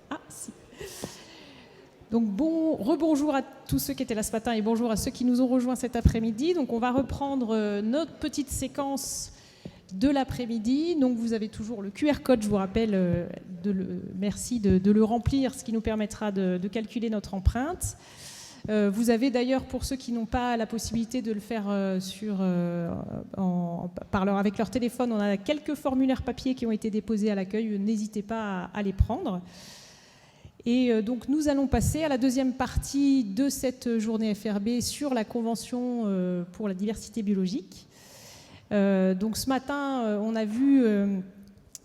Ah, si. Donc rebonjour à tous ceux qui étaient là ce matin et bonjour à ceux qui nous ont rejoints cet après-midi. Donc on va reprendre notre petite séquence de l'après-midi. Donc vous avez toujours le QR code, je vous rappelle, merci de le remplir, ce qui nous permettra de calculer notre empreinte. Vous avez d'ailleurs, pour ceux qui n'ont pas la possibilité de le faire avec leur téléphone, on a quelques formulaires papier qui ont été déposés à l'accueil, n'hésitez pas à les prendre. Et donc nous allons passer à la deuxième partie de cette journée FRB sur la Convention pour la diversité biologique. Donc ce matin, on a vu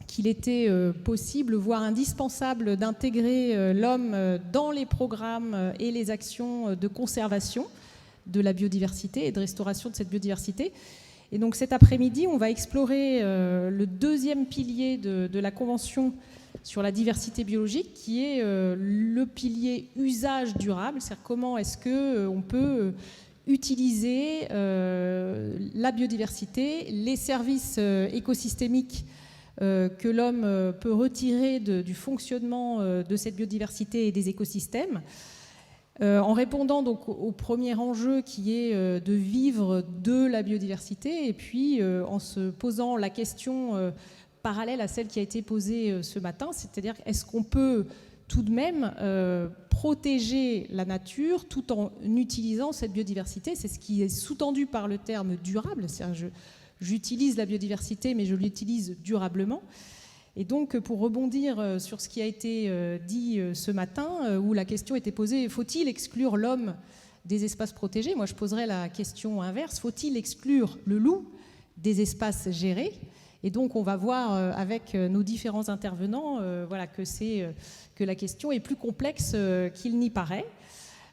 qu'il était possible, voire indispensable, d'intégrer l'homme dans les programmes et les actions de conservation de la biodiversité et de restauration de cette biodiversité. Et donc cet après-midi, on va explorer le deuxième pilier de la Convention sur la diversité biologique, qui est le pilier usage durable, c'est-à-dire comment est-ce qu'on peut utiliser la biodiversité, les services écosystémiques que l'homme peut retirer du fonctionnement de cette biodiversité et des écosystèmes, en répondant donc au premier enjeu qui est de vivre de la biodiversité, et puis en se posant la question parallèle à celle qui a été posée ce matin, c'est-à-dire est-ce qu'on peut tout de même protéger la nature tout en utilisant cette biodiversité. C'est ce qui est sous-tendu par le terme durable, c'est-à-dire j'utilise la biodiversité mais je l'utilise durablement. Et donc pour rebondir sur ce qui a été dit ce matin, où la question était posée, faut-il exclure l'homme des espaces protégés? Moi je poserais la question inverse, faut-il exclure le loup des espaces gérés? Et donc on va voir avec nos différents intervenants que la question est plus complexe qu'il n'y paraît.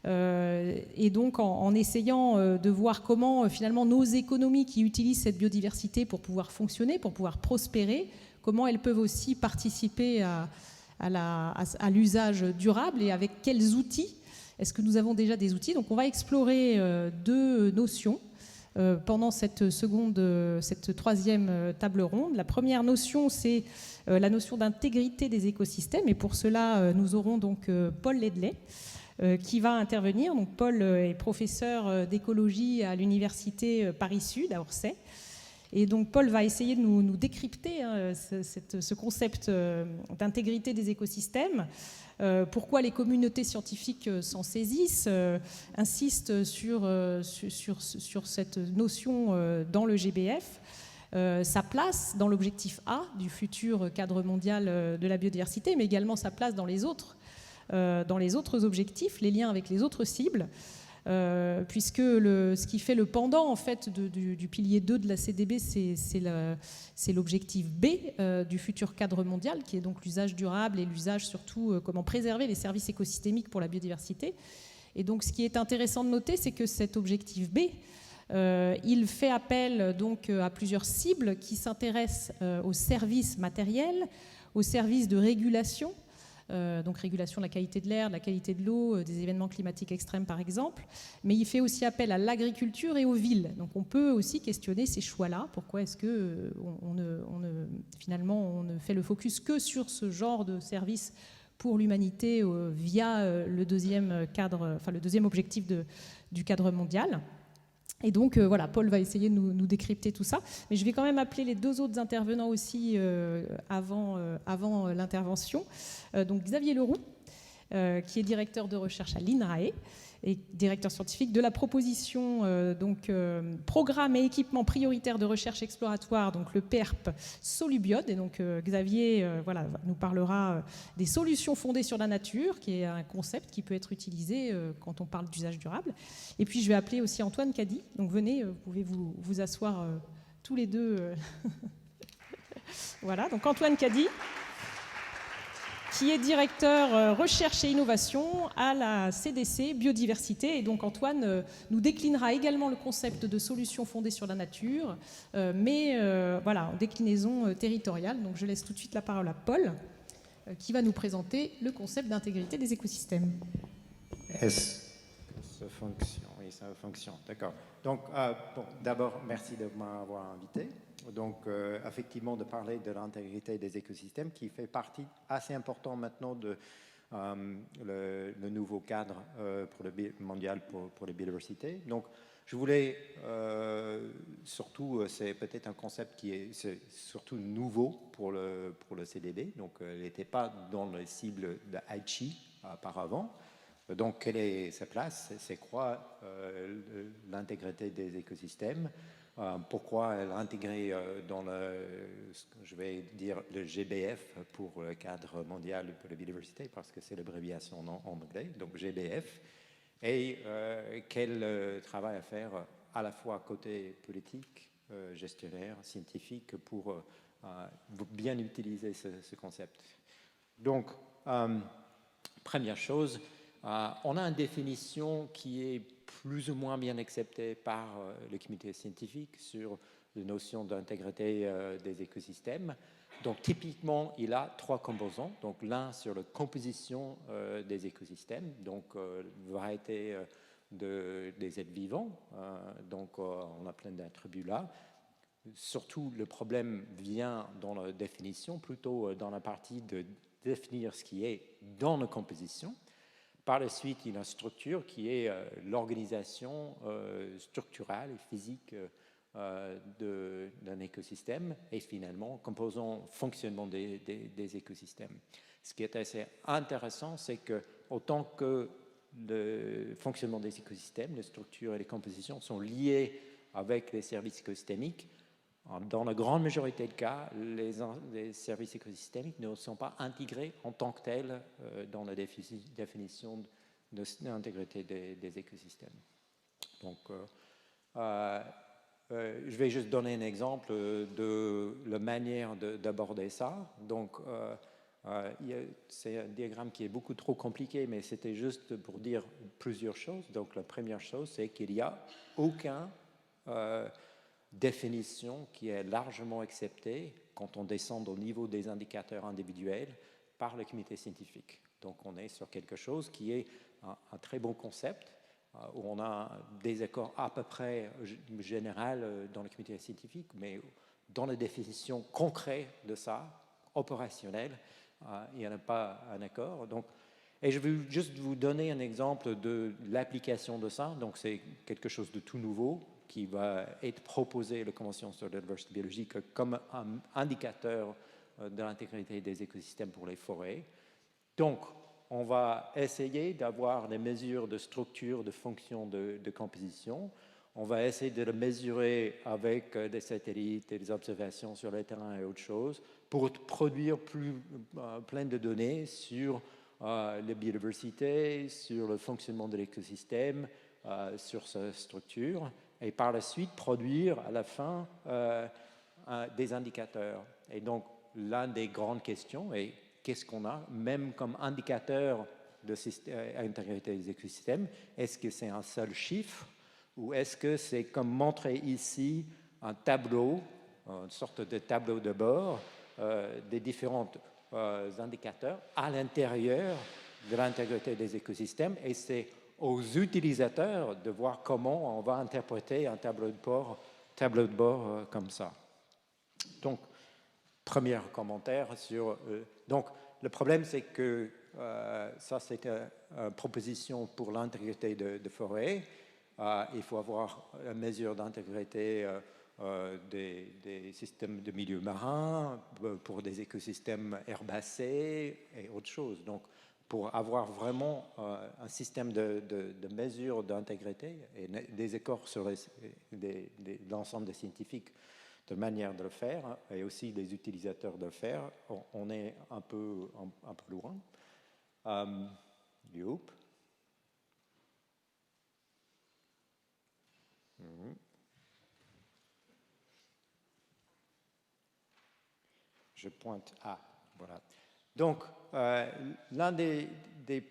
Et donc en essayant de voir comment finalement nos économies qui utilisent cette biodiversité pour pouvoir fonctionner, pour pouvoir prospérer, comment elles peuvent aussi participer à l'usage durable et avec quels outils. Est-ce que nous avons déjà des outils? Donc on va explorer deux notions pendant cette troisième table ronde. La première notion, c'est la notion d'intégrité des écosystèmes, et pour cela, nous aurons donc Paul Ledley qui va intervenir. Donc, Paul est professeur d'écologie à l'université Paris-Sud, à Orsay. Et donc, Paul va essayer de nous décrypter ce concept d'intégrité des écosystèmes. Pourquoi les communautés scientifiques s'en saisissent, insistent sur cette notion dans le GBF, sa place dans l'objectif A du futur cadre mondial de la biodiversité, mais également sa place dans les autres objectifs, les liens avec les autres cibles, puisque ce qui fait le pendant en fait du pilier 2 de la CDB, c'est l'objectif B du futur cadre mondial, qui est donc l'usage durable et l'usage surtout comment préserver les services écosystémiques pour la biodiversité. Et donc ce qui est intéressant de noter, c'est que cet objectif B, il fait appel donc à plusieurs cibles qui s'intéressent aux services matériels, aux services de régulation, donc régulation de la qualité de l'air, de la qualité de l'eau, des événements climatiques extrêmes par exemple, mais il fait aussi appel à l'agriculture et aux villes. Donc on peut aussi questionner ces choix-là. Pourquoi est-ce que finalement on ne fait le focus que sur ce genre de services pour l'humanité via le deuxième objectif du cadre mondial? Et donc voilà, Paul va essayer de nous décrypter tout ça. Mais je vais quand même appeler les deux autres intervenants aussi avant l'intervention. Donc Xavier Leroux, qui est directeur de recherche à l'INRAE et directeur scientifique de la proposition Programme et équipement prioritaire de recherche exploratoire, donc le PERP Solubiode. Et donc Xavier nous parlera des solutions fondées sur la nature, qui est un concept qui peut être utilisé quand on parle d'usage durable. Et puis je vais appeler aussi Antoine Cady. Donc venez, vous pouvez vous asseoir tous les deux. Voilà, donc Antoine Cady, qui est directeur recherche et innovation à la CDC Biodiversité. Et donc Antoine nous déclinera également le concept de solutions fondées sur la nature, mais en déclinaison territoriale. Donc je laisse tout de suite la parole à Paul, qui va nous présenter le concept d'intégrité des écosystèmes. Est-ce que ça fonctionne? Oui, sa fonction. D'accord. Donc, bon, d'abord, merci de m'avoir invité. Donc, effectivement, de parler de l'intégrité des écosystèmes qui fait partie assez importante maintenant de le nouveau cadre pour le mondial pour la biodiversité. Donc, je voulais surtout, c'est peut-être un concept qui est surtout nouveau pour le CDD. Donc, il n'était pas dans les cibles de Aichi auparavant. Donc, quelle est sa place? C'est quoi l'intégrité des écosystèmes? Pourquoi elle est intégrée dans je vais dire le GBF pour le cadre mondial pour la biodiversité, parce que c'est l'abréviation en anglais, donc GBF, et quel travail à faire à la fois côté politique, gestionnaire, scientifique, pour bien utiliser ce concept. Donc, première chose, on a une définition qui est plus ou moins bien acceptée par le comité scientifique sur la notion d'intégrité des écosystèmes. Donc, typiquement, il a 3 composants. Donc, l'un sur la composition des écosystèmes, donc variété des êtres vivants. Donc, on a plein d'attributs là. Surtout, le problème vient dans la définition, plutôt dans la partie de définir ce qui est dans la composition. Par la suite, il y a une structure qui est l'organisation structurale et physique d'un écosystème et finalement composant fonctionnement des écosystèmes. Ce qui est assez intéressant, c'est que autant que le fonctionnement des écosystèmes, les structures et les compositions sont liées avec les services écosystémiques, dans la grande majorité des cas, les services écosystémiques ne sont pas intégrés en tant que tels dans la définition de l'intégrité des écosystèmes. Donc, je vais juste donner un exemple de la manière d'aborder ça. Donc, c'est un diagramme qui est beaucoup trop compliqué, mais c'était juste pour dire plusieurs choses. Donc, la première chose, c'est qu'il n'y a aucun définition qui est largement acceptée quand on descend au niveau des indicateurs individuels par le comité scientifique. Donc, on est sur quelque chose qui est un très bon concept, où on a des accords à peu près généraux dans le comité scientifique, mais dans la définition concrète de ça, opérationnelle, il n'y en a pas un accord. Donc, et je vais juste vous donner un exemple de l'application de ça. Donc, c'est quelque chose de tout nouveau qui va être proposé à la Convention sur la diversité biologique comme un indicateur de l'intégrité des écosystèmes pour les forêts. Donc, on va essayer d'avoir des mesures de structure, de fonction, de composition. On va essayer de le mesurer avec des satellites et des observations sur le terrain et autres choses pour produire plein de données sur la biodiversité, sur le fonctionnement de l'écosystème, sur sa structure, et par la suite produire à la fin des indicateurs. Et donc, l'une des grandes questions est qu'est-ce qu'on a, même comme indicateur de l'intégrité des écosystèmes? Est-ce que c'est un seul chiffre ou est-ce que c'est comme montré ici un tableau, une sorte de tableau de bord des différents indicateurs à l'intérieur de l'intégrité des écosystèmes, et c'est aux utilisateurs de voir comment on va interpréter un tableau de bord comme ça. Donc, premier commentaire sur... donc, le problème, c'est que ça, c'est une proposition pour l'intégrité de forêt. Il faut avoir une mesure d'intégrité des systèmes de milieu marin, pour des écosystèmes herbacés et autre chose. Donc, pour avoir vraiment un système de mesure d'intégrité et des accords sur l'ensemble des scientifiques de manière de le faire et aussi des utilisateurs de le faire, on est un peu loin. Youp. Je pointe à, voilà. Donc, l'un des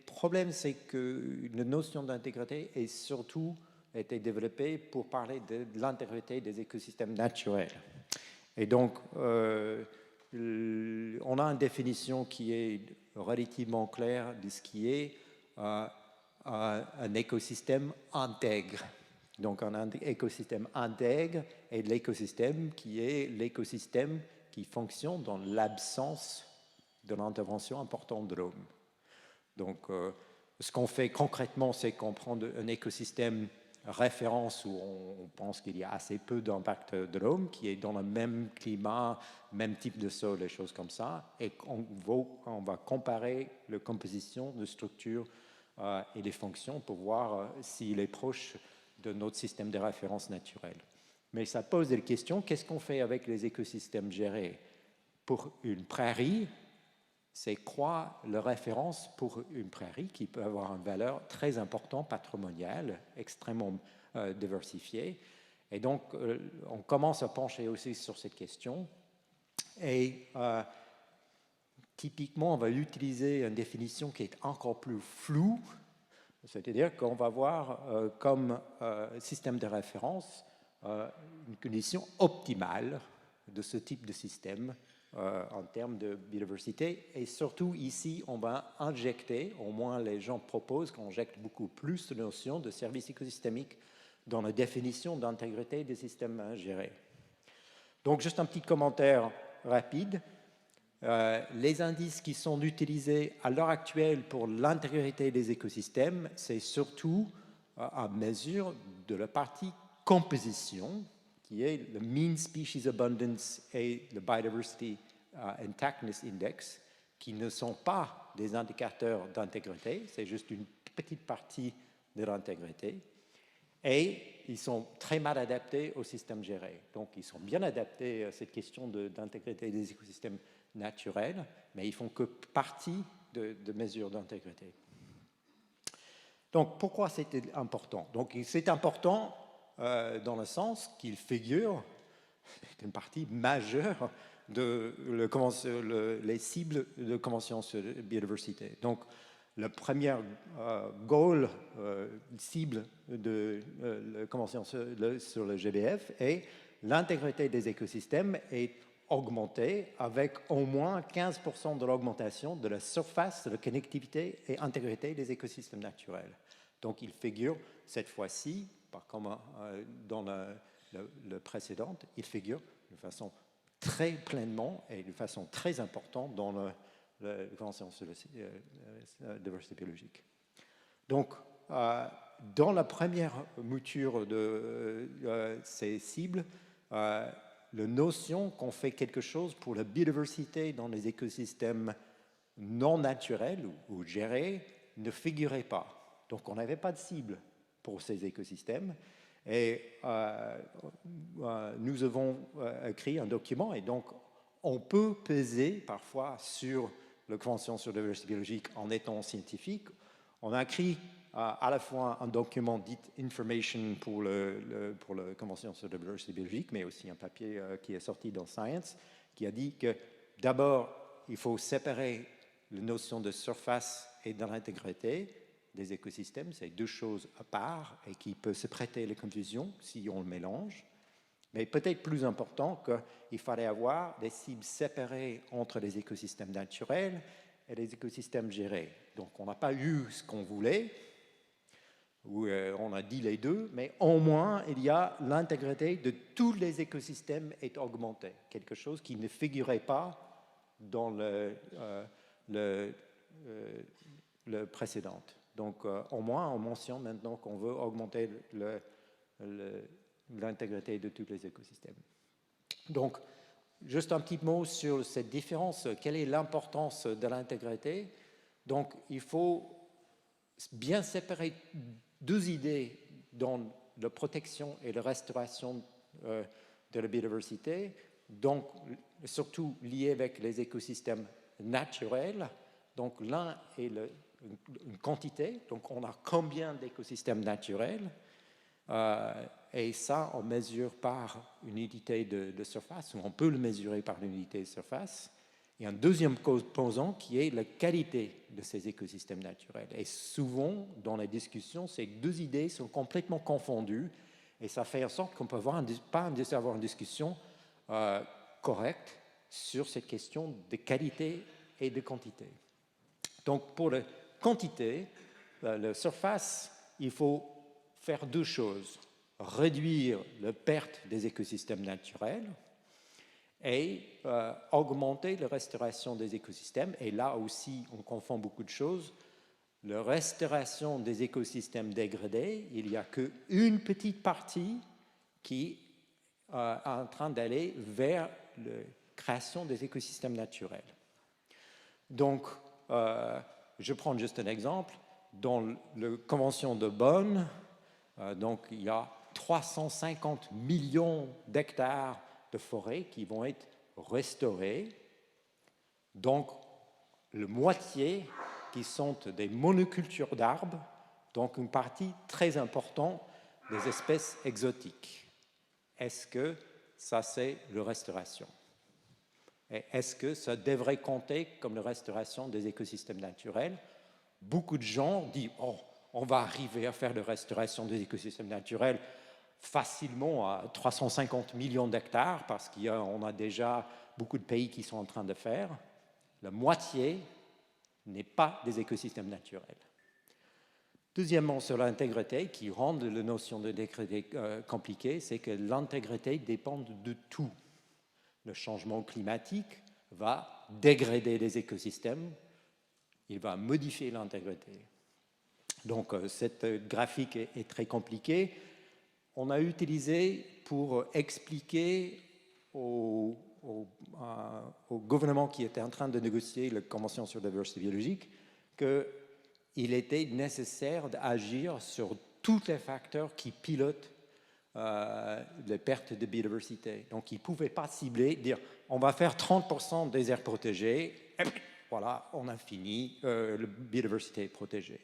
problèmes, c'est que la notion d'intégrité est surtout été développée pour parler de l'intégrité des écosystèmes naturels. Et donc, on a une définition qui est relativement claire de ce qui est un écosystème intègre. Donc un écosystème intègre est l'écosystème qui est l'écosystème qui fonctionne dans l'absence de l'intervention importante de l'homme. Donc ce qu'on fait concrètement, c'est qu'on prend un écosystème référence où on pense qu'il y a assez peu d'impact de l'homme, qui est dans le même climat, même type de sol, des choses comme ça, et on va comparer la composition de structures et les fonctions pour voir s'il est proche de notre système de référence naturel. Mais ça pose des questions. Qu'est-ce qu'on fait avec les écosystèmes gérés? Pour une prairie, c'est quoi la référence pour une prairie qui peut avoir une valeur très importante, patrimoniale, extrêmement diversifiée. Et donc, on commence à pencher aussi sur cette question. Et typiquement, on va utiliser une définition qui est encore plus floue, c'est-à-dire qu'on va voir comme système de référence une condition optimale de ce type de système en termes de biodiversité. Et surtout, ici, on va injecter, au moins les gens proposent qu'on injecte beaucoup plus de notion de service écosystémique dans la définition d'intégrité des systèmes gérés. Donc, juste un petit commentaire rapide. Les indices qui sont utilisés à l'heure actuelle pour l'intégrité des écosystèmes, c'est surtout à mesure de la partie composition, qui est le Mean Species Abundance et le Biodiversity Intactness Index, qui ne sont pas des indicateurs d'intégrité, c'est juste une petite partie de l'intégrité. Et ils sont très mal adaptés au système géré. Donc, ils sont bien adaptés à cette question d'intégrité des écosystèmes naturels, mais ils font que partie de mesures d'intégrité. Donc, pourquoi c'était important? Donc, c'est important dans le sens qu'il figure, c'est une partie majeure de les cibles de convention sur la biodiversité. Donc, la première goal, cible de la convention sur le GBF est l'intégrité des écosystèmes est augmentée avec au moins 15% de l'augmentation de la surface, de la connectivité et intégrité des écosystèmes naturels. Donc, il figure cette fois-ci, pas comme dans le précédent, il figure de façon très pleinement et de façon très importante dans la Convention sur la diversité biologique. Donc, dans la première mouture de ces cibles, la notion qu'on fait quelque chose pour la biodiversité dans les écosystèmes non naturels ou gérés ne figurait pas. Donc, on n'avait pas de cible pour ces écosystèmes. Et nous avons écrit un document et donc on peut peser parfois sur la Convention sur la diversité biologique en étant scientifique. On a écrit à la fois un document dit Information pour la Convention sur la diversité biologique, mais aussi un papier qui est sorti dans Science, qui a dit que d'abord, il faut séparer la notion de surface et de l'intégrité des écosystèmes. C'est deux choses à part et qui peuvent se prêter à la confusion si on le mélange. Mais peut-être plus important qu'il fallait avoir des cibles séparées entre les écosystèmes naturels et les écosystèmes gérés. Donc, on n'a pas eu ce qu'on voulait, ou on a dit les deux, mais au moins, il y a l'intégrité de tous les écosystèmes est augmentée, quelque chose qui ne figurait pas dans le précédent. Donc, au moins, on mentionne maintenant qu'on veut augmenter l'intégrité de tous les écosystèmes. Donc, juste un petit mot sur cette différence. Quelle est l'importance de l'intégrité? Donc, il faut bien séparer deux idées dans la protection et la restauration de la biodiversité, donc surtout liées avec les écosystèmes naturels. Donc, l'un est une quantité, donc on a combien d'écosystèmes naturels, et ça on mesure par une unité de surface, ou on peut le mesurer par une unité de surface. Et un deuxième composant qui est la qualité de ces écosystèmes naturels. Et souvent, dans les discussions, ces deux idées sont complètement confondues, et ça fait en sorte qu'on ne peut pas avoir une discussion correcte sur cette question de qualité et de quantité. Donc, pour la quantité, la surface, il faut faire deux choses. Réduire la perte des écosystèmes naturels et augmenter la restauration des écosystèmes. Et là aussi, on confond beaucoup de choses. La restauration des écosystèmes dégradés, il n'y a qu'une petite partie qui est en train d'aller vers la création des écosystèmes naturels. Donc, je prends juste un exemple. Dans la Convention de Bonn, donc, il y a 350 millions d'hectares de forêts qui vont être restaurés. Donc, la moitié qui sont des monocultures d'arbres, donc une partie très importante des espèces exotiques. Est-ce que ça, c'est la restauration? Et est-ce que ça devrait compter comme la restauration des écosystèmes naturels? Beaucoup de gens disent « Oh, on va arriver à faire la restauration des écosystèmes naturels facilement à 350 millions d'hectares parce qu'on a déjà beaucoup de pays qui sont en train de faire. » La moitié n'est pas des écosystèmes naturels. Deuxièmement, sur l'intégrité, qui rend la notion de décrété compliquée, c'est que l'intégrité dépend de tout. Le changement climatique va dégrader les écosystèmes, il va modifier l'intégrité. Donc, cette graphique est très compliquée. On a utilisé pour expliquer au gouvernement qui était en train de négocier la Convention sur la diversité biologique qu'il était nécessaire d'agir sur tous les facteurs qui pilotent les pertes de biodiversité. Donc, ils ne pouvaient pas cibler, dire on va faire 30% des aires protégées, et voilà, on a fini, la biodiversité est protégée.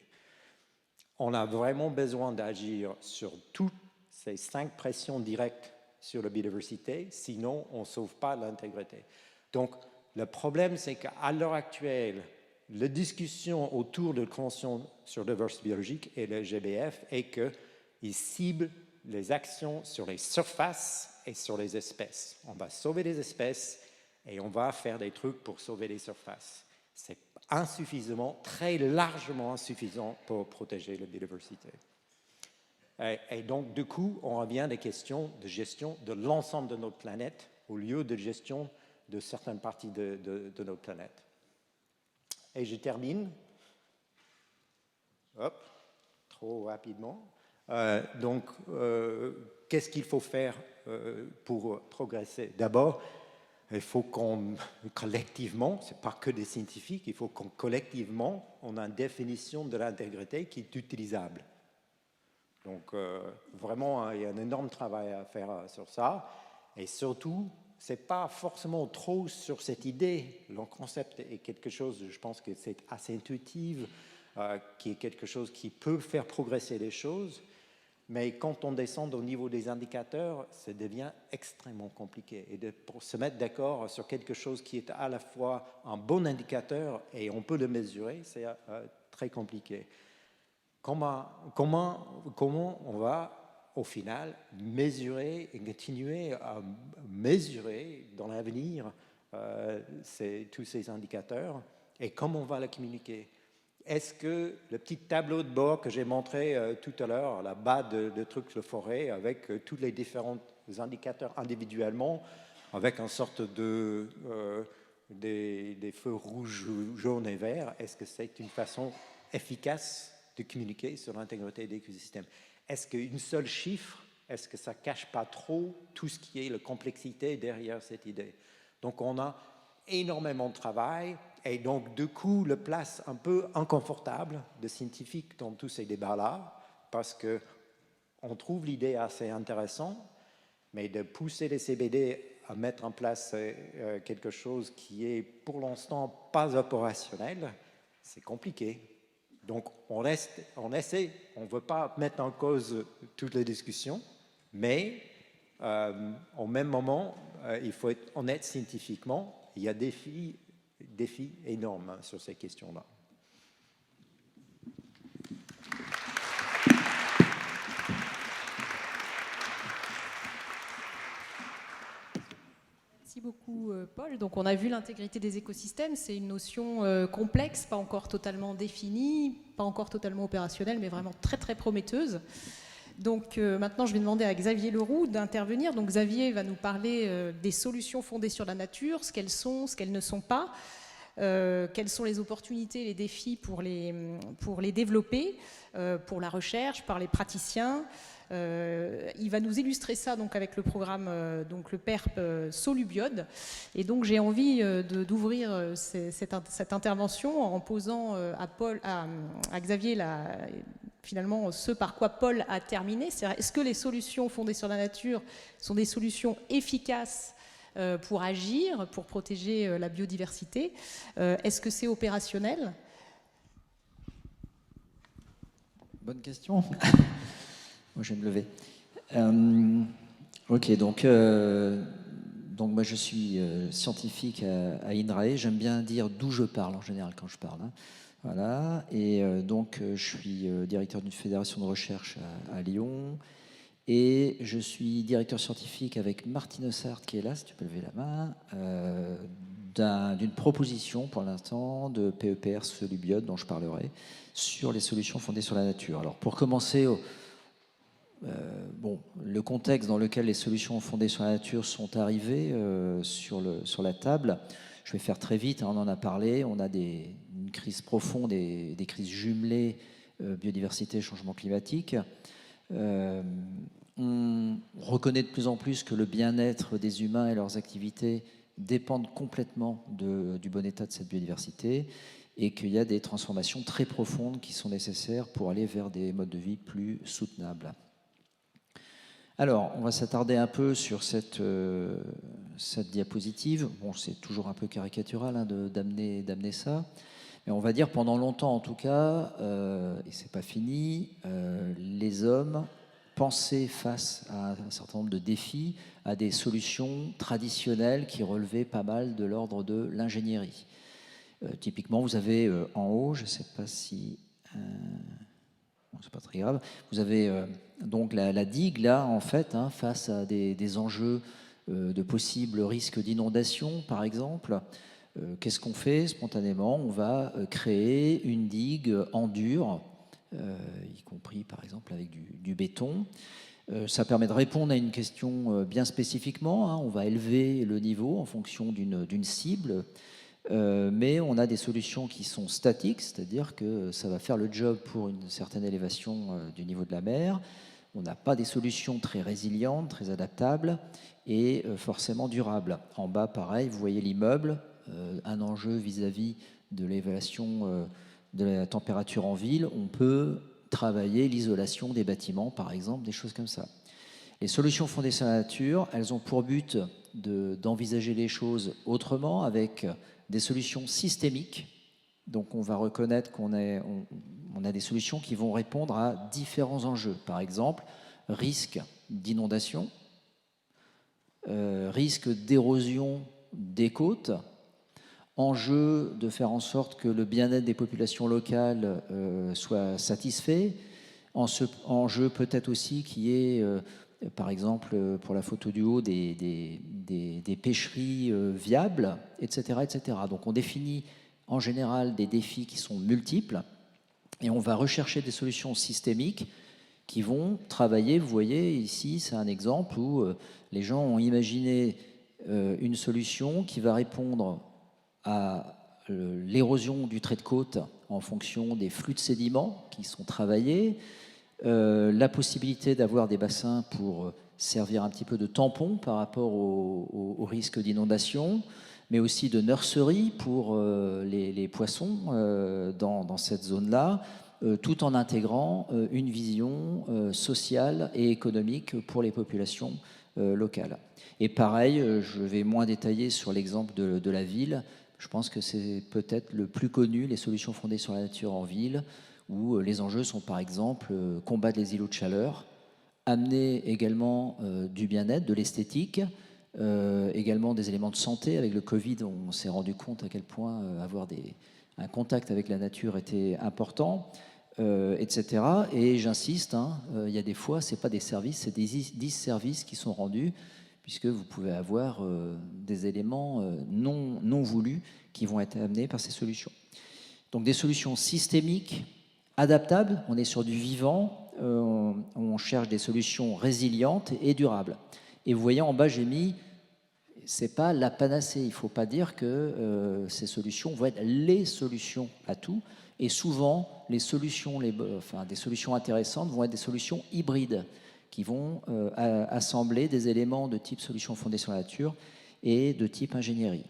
On a vraiment besoin d'agir sur toutes ces 5 pressions directes sur la biodiversité, sinon on ne sauve pas l'intégrité. Donc, le problème, c'est qu'à l'heure actuelle, la discussion autour de la Convention sur la diversité biologique et le GBF est qu'ils ciblent les actions sur les surfaces et sur les espèces. On va sauver les espèces et on va faire des trucs pour sauver les surfaces. C'est insuffisamment, très largement insuffisant pour protéger la biodiversité. Et donc, du coup, on revient à des questions de gestion de l'ensemble de notre planète au lieu de gestion de certaines parties de notre planète. Et je termine. Hop, trop rapidement. Qu'est-ce qu'il faut faire pour progresser? D'abord, il faut qu'on, collectivement, ce n'est pas que des scientifiques, il faut qu'on, collectivement, on a une définition de l'intégrité qui est utilisable. Donc, vraiment, il y a un énorme travail à faire sur ça. Et surtout, ce n'est pas forcément trop sur cette idée. Le concept est quelque chose, je pense que c'est assez intuitif, qui est quelque chose qui peut faire progresser les choses. Mais quand on descend au niveau des indicateurs, ça devient extrêmement compliqué. Et pour se mettre d'accord sur quelque chose qui est à la fois un bon indicateur et on peut le mesurer, c'est très compliqué. Comment on va, au final, mesurer et continuer à mesurer dans l'avenir tous ces indicateurs et comment on va les communiquer? Est-ce que le petit tableau de bord que j'ai montré tout à l'heure, là-bas de trucs de forêt, avec tous les différents indicateurs individuellement, avec une sorte de des feux rouges, jaunes et verts, est-ce que c'est une façon efficace de communiquer sur l'intégrité des écosystèmes? Est-ce qu'une seule chiffre, est-ce que ça ne cache pas trop tout ce qui est la complexité derrière cette idée? Donc on a énormément de travail et donc du coup le place un peu inconfortable de scientifiques dans tous ces débats-là parce qu'on trouve l'idée assez intéressante, mais de pousser les CBD à mettre en place quelque chose qui est pour l'instant pas opérationnel, c'est compliqué. Donc on essaie, on ne veut pas mettre en cause toutes les discussions, mais au même moment, il faut être honnête scientifiquement. Il y a des défis énormes sur ces questions-là. Merci beaucoup, Paul. Donc, on a vu l'intégrité des écosystèmes. C'est une notion complexe, pas encore totalement définie, pas encore totalement opérationnelle, mais vraiment très, très prometteuse. Donc, maintenant, je vais demander à Xavier Leroux d'intervenir. Donc, Xavier va nous parler des solutions fondées sur la nature, ce qu'elles sont, ce qu'elles ne sont pas, quelles sont les opportunités, les défis pour les développer, pour la recherche, par les praticiens. Il va nous illustrer ça donc avec le programme donc le PERP Solubiode. Et donc j'ai envie d'ouvrir cette intervention en posant à Xavier finalement ce par quoi Paul a terminé. Est-ce que les solutions fondées sur la nature sont des solutions efficaces pour agir, pour protéger la biodiversité? Est-ce que c'est opérationnel? Bonne question. Moi, je vais me lever. Ok, donc moi, je suis scientifique à INRAE. J'aime bien dire d'où je parle en général quand je parle. Hein. Voilà. Et donc, je suis directeur d'une fédération de recherche à Lyon. Et je suis directeur scientifique avec Martine Ossart, qui est là, si tu peux lever la main, d'une proposition pour l'instant de PEPR Solubiode, dont je parlerai, sur les solutions fondées sur la nature. Alors, pour commencer, le contexte dans lequel les solutions fondées sur la nature sont arrivées sur la table, je vais faire très vite, hein, on en a parlé, on a une crise profonde et des crises jumelées, biodiversité, changement climatique. On reconnaît de plus en plus que le bien-être des humains et leurs activités dépendent complètement du bon état de cette biodiversité et qu'il y a des transformations très profondes qui sont nécessaires pour aller vers des modes de vie plus soutenables. Alors, on va s'attarder un peu sur cette diapositive. Bon, c'est toujours un peu caricatural hein, d'amener ça. Mais on va dire pendant longtemps, en tout cas, et c'est pas fini, les hommes pensaient face à un certain nombre de défis, à des solutions traditionnelles qui relevaient pas mal de l'ordre de l'ingénierie. Typiquement, vous avez en haut, je ne sais pas si... Bon, c'est pas très grave. Vous avez donc la digue, là, en fait, hein, face à des enjeux de possibles risques d'inondation, par exemple. Qu'est-ce qu'on fait spontanément? On va créer une digue en dur, y compris par exemple avec du béton. Ça permet de répondre à une question bien spécifiquement. Hein. On va élever le niveau en fonction d'une cible, mais on a des solutions qui sont statiques, c'est-à-dire que ça va faire le job pour une certaine élévation du niveau de la mer. On n'a pas des solutions très résilientes, très adaptables et forcément durables. En bas, pareil, vous voyez l'immeuble. Un enjeu vis-à-vis de l'évaluation de la température en ville, on peut travailler l'isolation des bâtiments, par exemple, des choses comme ça. Les solutions fondées sur la nature, elles ont pour but d'envisager les choses autrement, avec des solutions systémiques. Donc on va reconnaître qu'on a des solutions qui vont répondre à différents enjeux. Par exemple, risque d'inondation, risque d'érosion des côtes, enjeu de faire en sorte que le bien-être des populations locales soit satisfait, enjeu peut-être aussi qui est, par exemple, pour la photo du haut, des pêcheries viables, etc., etc. Donc on définit en général des défis qui sont multiples et on va rechercher des solutions systémiques qui vont travailler. Vous voyez ici, c'est un exemple où les gens ont imaginé une solution qui va répondre à l'érosion du trait de côte en fonction des flux de sédiments qui sont travaillés, la possibilité d'avoir des bassins pour servir un petit peu de tampon par rapport au risque d'inondation, mais aussi de nurserie pour les poissons dans cette zone-là, tout en intégrant une vision sociale et économique pour les populations locales. Et pareil, je vais moins détailler sur l'exemple de la ville. Je pense que c'est peut-être le plus connu, les solutions fondées sur la nature en ville, où les enjeux sont par exemple combattre les îlots de chaleur, amener également du bien-être, de l'esthétique, également des éléments de santé. Avec le Covid, on s'est rendu compte à quel point avoir un contact avec la nature était important, etc. Et j'insiste, hein, il y a des fois, ce n'est pas des services, c'est des disservices qui sont rendus, puisque vous pouvez avoir des éléments non voulus qui vont être amenés par ces solutions. Donc des solutions systémiques, adaptables, on est sur du vivant, on cherche des solutions résilientes et durables. Et vous voyez en bas, j'ai mis, c'est pas la panacée, il ne faut pas dire que ces solutions vont être les solutions à tout, et souvent les solutions, des solutions intéressantes vont être des solutions hybrides, qui vont assembler des éléments de type solution fondée sur la nature et de type ingénierie.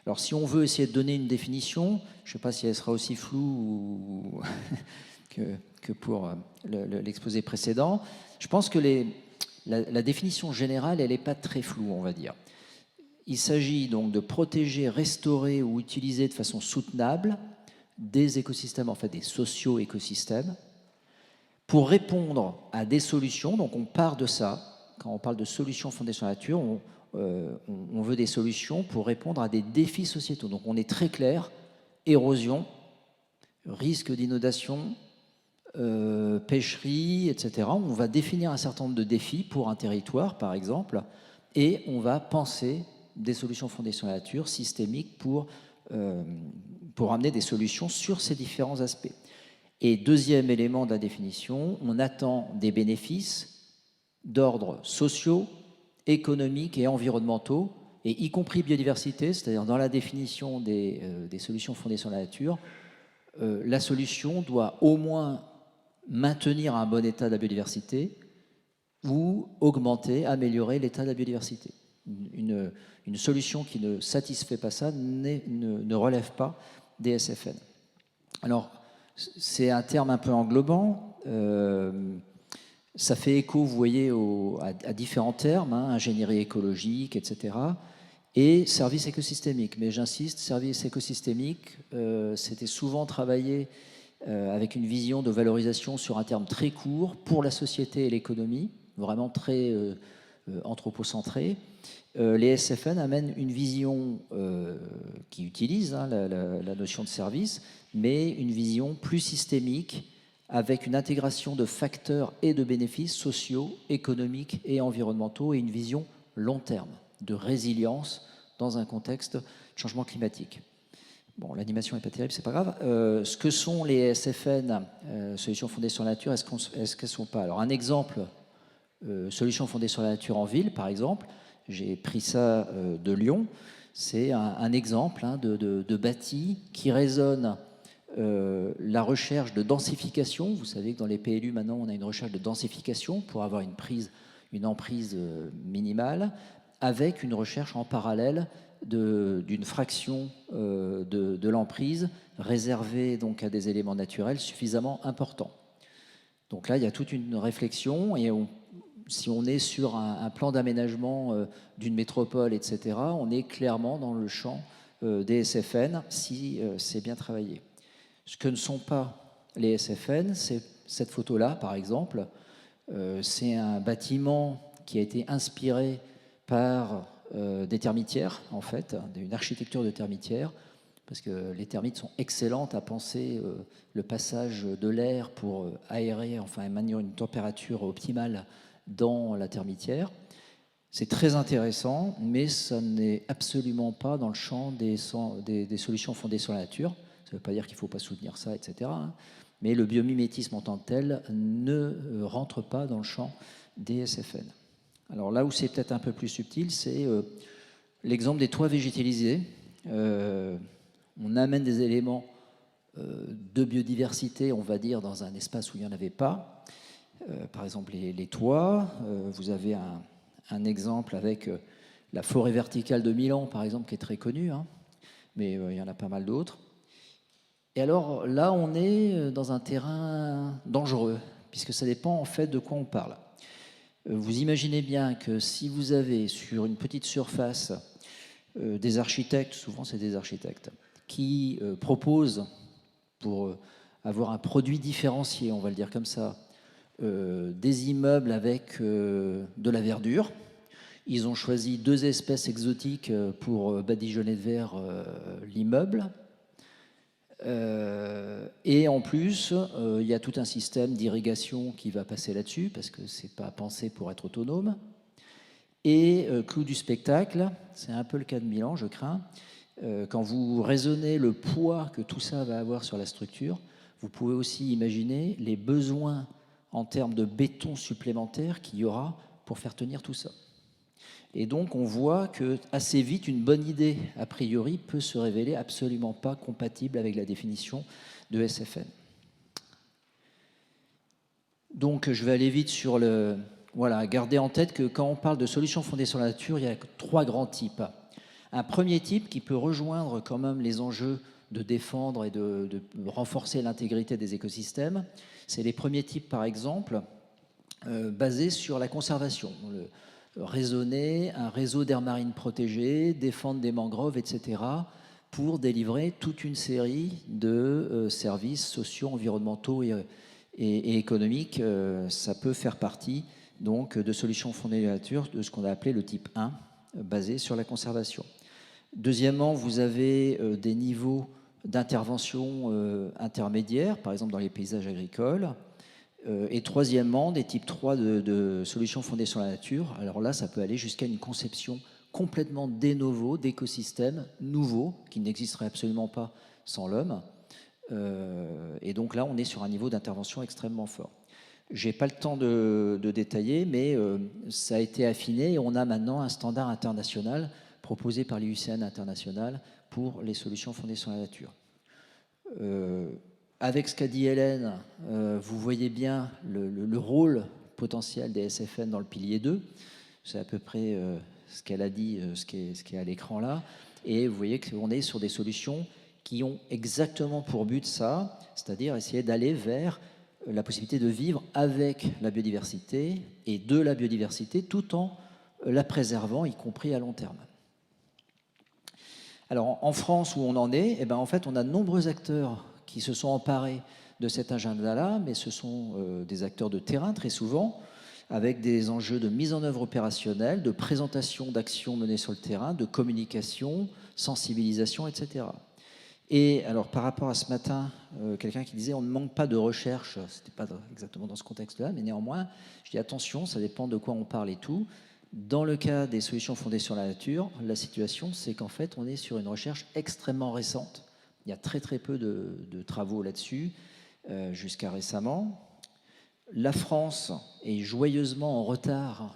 Alors si on veut essayer de donner une définition, je ne sais pas si elle sera aussi floue que pour l'exposé précédent, je pense que la définition générale, elle n'est pas très floue, on va dire. Il s'agit donc de protéger, restaurer ou utiliser de façon soutenable des écosystèmes, en fait des socio-écosystèmes, pour répondre à des solutions. Donc on part de ça, quand on parle de solutions fondées sur la nature, on veut des solutions pour répondre à des défis sociétaux. Donc on est très clair, érosion, risque d'inondation, pêcherie, etc. On va définir un certain nombre de défis pour un territoire, par exemple, et on va penser des solutions fondées sur la nature, systémiques, pour amener des solutions sur ces différents aspects. Et deuxième élément de la définition, on attend des bénéfices d'ordre sociaux, économiques et environnementaux, et y compris biodiversité, c'est-à-dire dans la définition des solutions fondées sur la nature, la solution doit au moins maintenir un bon état de la biodiversité ou augmenter, améliorer l'état de la biodiversité. Une solution qui ne satisfait pas ça ne relève pas des SFN. Alors, c'est un terme un peu englobant. Ça fait écho, vous voyez, à différents termes, ingénierie écologique, etc. Et service écosystémique. Mais j'insiste, service écosystémique, c'était souvent travaillé avec une vision de valorisation sur un terme très court pour la société et l'économie, vraiment très anthropocentré. Les SFN amènent une vision qui utilise la notion de service, mais une vision plus systémique, avec une intégration de facteurs et de bénéfices sociaux, économiques et environnementaux, et une vision long terme, de résilience dans un contexte de changement climatique. Bon, l'animation n'est pas terrible, c'est pas grave. Ce que sont les SFN, solutions fondées sur la nature, est-ce qu'elles ne sont pas? Alors un exemple, solutions fondées sur la nature en ville, par exemple, j'ai pris ça de Lyon, c'est un exemple de bâti qui résonne la recherche de densification. Vous savez que dans les PLU, maintenant, on a une recherche de densification pour avoir une emprise minimale, avec une recherche en parallèle d'une fraction de l'emprise réservée donc à des éléments naturels suffisamment importants. Donc là, il y a toute une réflexion, et si on est sur un plan d'aménagement d'une métropole, etc., on est clairement dans le champ des SFN si c'est bien travaillé. Ce que ne sont pas les SFN, c'est cette photo-là, par exemple. C'est un bâtiment qui a été inspiré par des termitières, en fait, une architecture de termitières, parce que les termites sont excellentes à penser le passage de l'air pour aérer, enfin maintenir une température optimale dans la termitière. C'est très intéressant, mais ça n'est absolument pas dans le champ des solutions fondées sur la nature. Ça ne veut pas dire qu'il ne faut pas soutenir ça, etc. Mais le biomimétisme en tant que tel ne rentre pas dans le champ des SFN. Alors là où c'est peut-être un peu plus subtil, c'est l'exemple des toits végétalisés. On amène des éléments de biodiversité, on va dire, dans un espace où il n'y en avait pas. Par exemple, les toits. Vous avez un exemple avec la forêt verticale de Milan, par exemple, qui est très connue, mais il y en a pas mal d'autres. Et alors là, on est dans un terrain dangereux, puisque ça dépend en fait de quoi on parle. Vous imaginez bien que si vous avez sur une petite surface des architectes, souvent c'est des architectes, qui proposent, pour avoir un produit différencié, on va le dire comme ça, des immeubles avec de la verdure. Ils ont choisi 2 espèces exotiques pour badigeonner de verre l'immeuble. Et en plus, il y a tout un système d'irrigation qui va passer là-dessus, parce que ce n'est pas pensé pour être autonome. Et clou du spectacle, c'est un peu le cas de Milan, je crains. Quand vous raisonnez le poids que tout ça va avoir sur la structure, vous pouvez aussi imaginer les besoins en termes de béton supplémentaire qu'il y aura pour faire tenir tout ça. Et donc on voit que assez vite, une bonne idée, a priori, peut se révéler absolument pas compatible avec la définition de SFN. Donc je vais aller vite sur le... Voilà, gardez en tête que quand on parle de solutions fondées sur la nature, il y a 3 grands types. Un premier type qui peut rejoindre quand même les enjeux de défendre et de renforcer l'intégrité des écosystèmes, c'est les premiers types, par exemple, basés sur la conservation. Raisonner un réseau d'aires marines protégées, défendre des mangroves, etc., pour délivrer toute une série de services sociaux, environnementaux et économiques. Ça peut faire partie donc de solutions fondées sur la nature, de ce qu'on a appelé le type 1, basé sur la conservation. Deuxièmement, vous avez des niveaux d'intervention intermédiaires, par exemple dans les paysages agricoles. Et troisièmement, des types 3 de solutions fondées sur la nature. Alors là, ça peut aller jusqu'à une conception complètement de novo, d'écosystèmes nouveaux, qui n'existeraient absolument pas sans l'homme. Et donc là, on est sur un niveau d'intervention extrêmement fort. Je n'ai pas le temps de détailler, mais ça a été affiné et on a maintenant un standard international proposé par l'IUCN International pour les solutions fondées sur la nature. Avec ce qu'a dit Hélène, vous voyez bien le rôle potentiel des SFN dans le pilier 2. C'est à peu près ce qu'elle a dit, ce qui est à l'écran là. Et vous voyez qu'on est sur des solutions qui ont exactement pour but ça, c'est-à-dire essayer d'aller vers la possibilité de vivre avec la biodiversité et de la biodiversité tout en la préservant, y compris à long terme. Alors en France, où on en est, eh ben, en fait, on a de nombreux acteurs qui se sont emparés de cet agenda-là, mais ce sont des acteurs de terrain très souvent, avec des enjeux de mise en œuvre opérationnelle, de présentation d'actions menées sur le terrain, de communication, sensibilisation, etc. Et alors par rapport à ce matin, quelqu'un qui disait on ne manque pas de recherche, c'était pas exactement dans ce contexte-là, mais néanmoins, je dis attention, ça dépend de quoi on parle et tout. Dans le cas des solutions fondées sur la nature, la situation c'est qu'en fait on est sur une recherche extrêmement récente. Il y a très très peu de travaux là-dessus, jusqu'à récemment. La France est joyeusement en retard.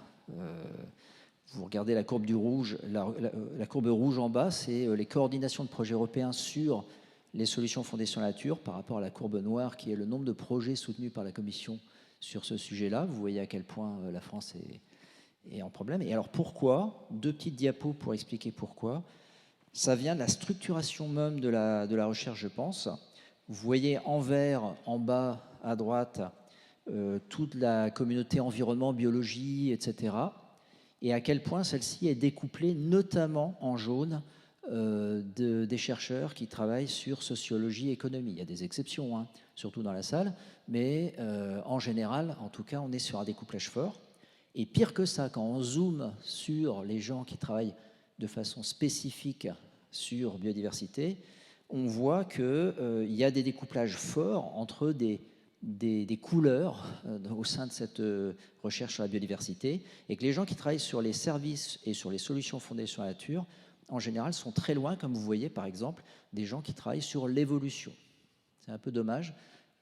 Vous regardez la courbe du rouge, la courbe rouge en bas, c'est les coordinations de projets européens sur les solutions fondées sur la nature par rapport à la courbe noire qui est le nombre de projets soutenus par la Commission sur ce sujet-là. Vous voyez à quel point la France est en problème. Et alors pourquoi ? 2 petites diapos pour expliquer pourquoi. Ça vient de la structuration même de la recherche, je pense. Vous voyez en vert, en bas, à droite, toute la communauté environnement, biologie, etc., et à quel point celle-ci est découplée, notamment en jaune, des chercheurs qui travaillent sur sociologie et économie. Il y a des exceptions, hein, surtout dans la salle, mais en général, en tout cas, on est sur un découplage fort. Et pire que ça, quand on zoome sur les gens qui travaillent de façon spécifique sur biodiversité, on voit qu'il y a des découplages forts entre des couleurs au sein de cette recherche sur la biodiversité, et que les gens qui travaillent sur les services et sur les solutions fondées sur la nature, en général, sont très loin, comme vous voyez par exemple, des gens qui travaillent sur l'évolution. C'est un peu dommage,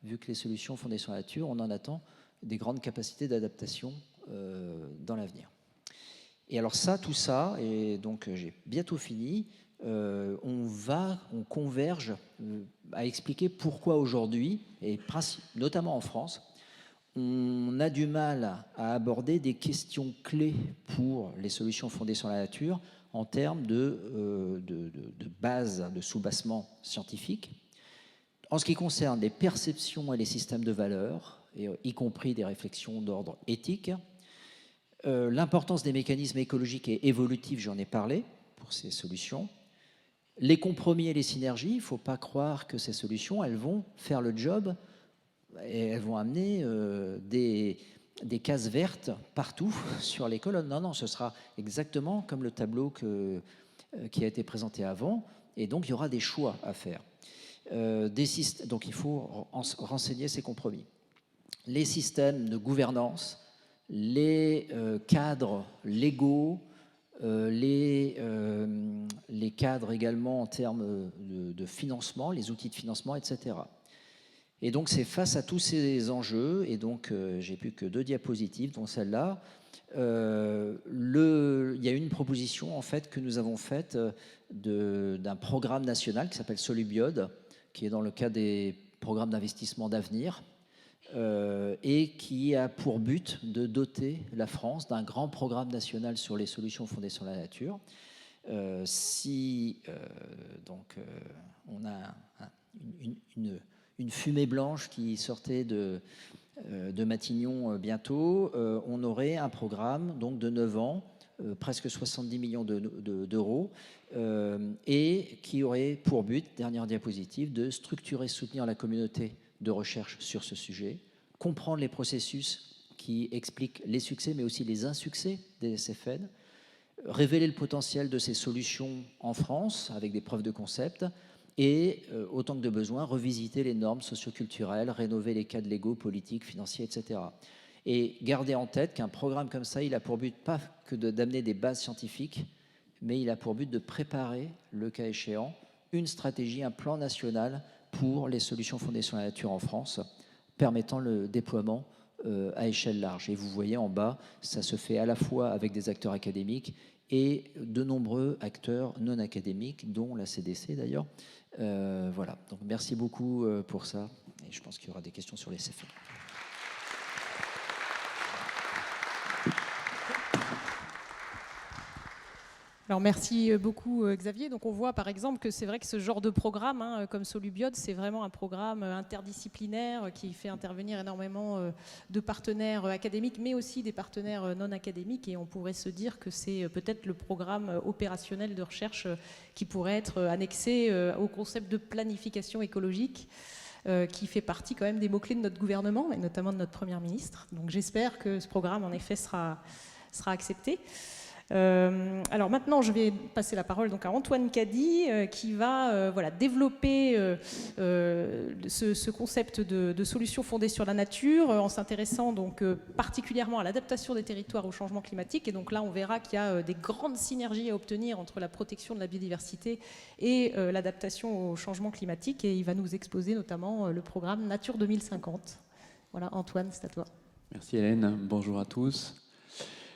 vu que les solutions fondées sur la nature, on en attend des grandes capacités d'adaptation dans l'avenir. Et alors ça, tout ça, et donc j'ai bientôt fini, on converge à expliquer pourquoi aujourd'hui, et notamment en France, on a du mal à aborder des questions clés pour les solutions fondées sur la nature en termes de base, de soubassement scientifique. En ce qui concerne les perceptions et les systèmes de valeurs, y compris des réflexions d'ordre éthique, l'importance des mécanismes écologiques et évolutifs, j'en ai parlé pour ces solutions. Les compromis et les synergies, il ne faut pas croire que ces solutions, elles vont faire le job et elles vont amener des cases vertes partout sur les colonnes. Non, ce sera exactement comme le tableau qui a été présenté avant, et donc il y aura des choix à faire. Donc il faut renseigner ces compromis. Les systèmes de gouvernance, les cadres légaux, les cadres également en termes de financement, les outils de financement, etc. Et donc c'est face à tous ces enjeux, et donc j'ai plus que 2 diapositives, dont celle-là. Il y a une proposition en fait que nous avons faite d'un programme national qui s'appelle Solubiode, qui est dans le cadre des programmes d'investissement d'avenir, et qui a pour but de doter la France d'un grand programme national sur les solutions fondées sur la nature. On a une fumée blanche qui sortait de Matignon bientôt, on aurait un programme donc, de 9 ans, presque 70 millions d'euros, et qui aurait pour but, dernière diapositive, de structurer, soutenir la communauté de recherche sur ce sujet, comprendre les processus qui expliquent les succès mais aussi les insuccès des SFN, révéler le potentiel de ces solutions en France avec des preuves de concept et, autant que de besoin, revisiter les normes socioculturelles, rénover les cadres légaux, politiques, financiers, etc. Et garder en tête qu'un programme comme ça, il a pour but pas que d'amener des bases scientifiques, mais il a pour but de préparer, le cas échéant, une stratégie, un plan national pour les solutions fondées sur la nature en France, permettant le déploiement à échelle large. Et vous voyez en bas, ça se fait à la fois avec des acteurs académiques et de nombreux acteurs non académiques, dont la CDC d'ailleurs. Voilà, donc merci beaucoup pour ça. Et je pense qu'il y aura des questions sur les SFN. Alors merci beaucoup Xavier. Donc on voit par exemple que c'est vrai que ce genre de programme, comme Solubiode, c'est vraiment un programme interdisciplinaire qui fait intervenir énormément de partenaires académiques, mais aussi des partenaires non académiques. Et on pourrait se dire que c'est peut-être le programme opérationnel de recherche qui pourrait être annexé au concept de planification écologique, qui fait partie quand même des mots-clés de notre gouvernement, et notamment de notre Première ministre. Donc j'espère que ce programme, en effet, sera accepté. Alors maintenant, je vais passer la parole donc à Antoine Cady qui va développer ce concept de solutions fondées sur la nature en s'intéressant donc particulièrement à l'adaptation des territoires au changement climatique. Et donc là, on verra qu'il y a des grandes synergies à obtenir entre la protection de la biodiversité et l'adaptation au changement climatique. Et il va nous exposer notamment le programme Nature 2050. Voilà, Antoine, c'est à toi. Merci Hélène, bonjour à tous.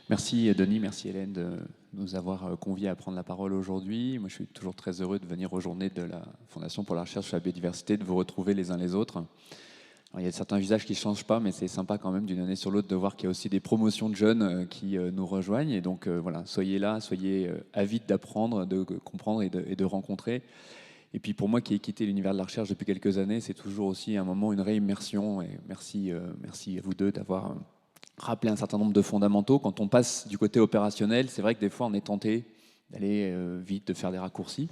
Merci Denis, merci Hélène de nous avoir conviés à prendre la parole aujourd'hui. Moi, je suis toujours très heureux de venir aux journées de la Fondation pour la recherche sur la biodiversité, de vous retrouver les uns les autres. Alors, il y a certains visages qui ne changent pas, mais c'est sympa quand même d'une année sur l'autre de voir qu'il y a aussi des promotions de jeunes qui nous rejoignent. Et donc voilà, soyez là, soyez avides d'apprendre, de comprendre et de rencontrer. Et puis pour moi qui ai quitté l'univers de la recherche depuis quelques années, c'est toujours aussi un moment, une réimmersion. Et merci à vous deux d'avoir rappeler un certain nombre de fondamentaux. Quand on passe du côté opérationnel, c'est vrai que des fois on est tenté d'aller vite, de faire des raccourcis.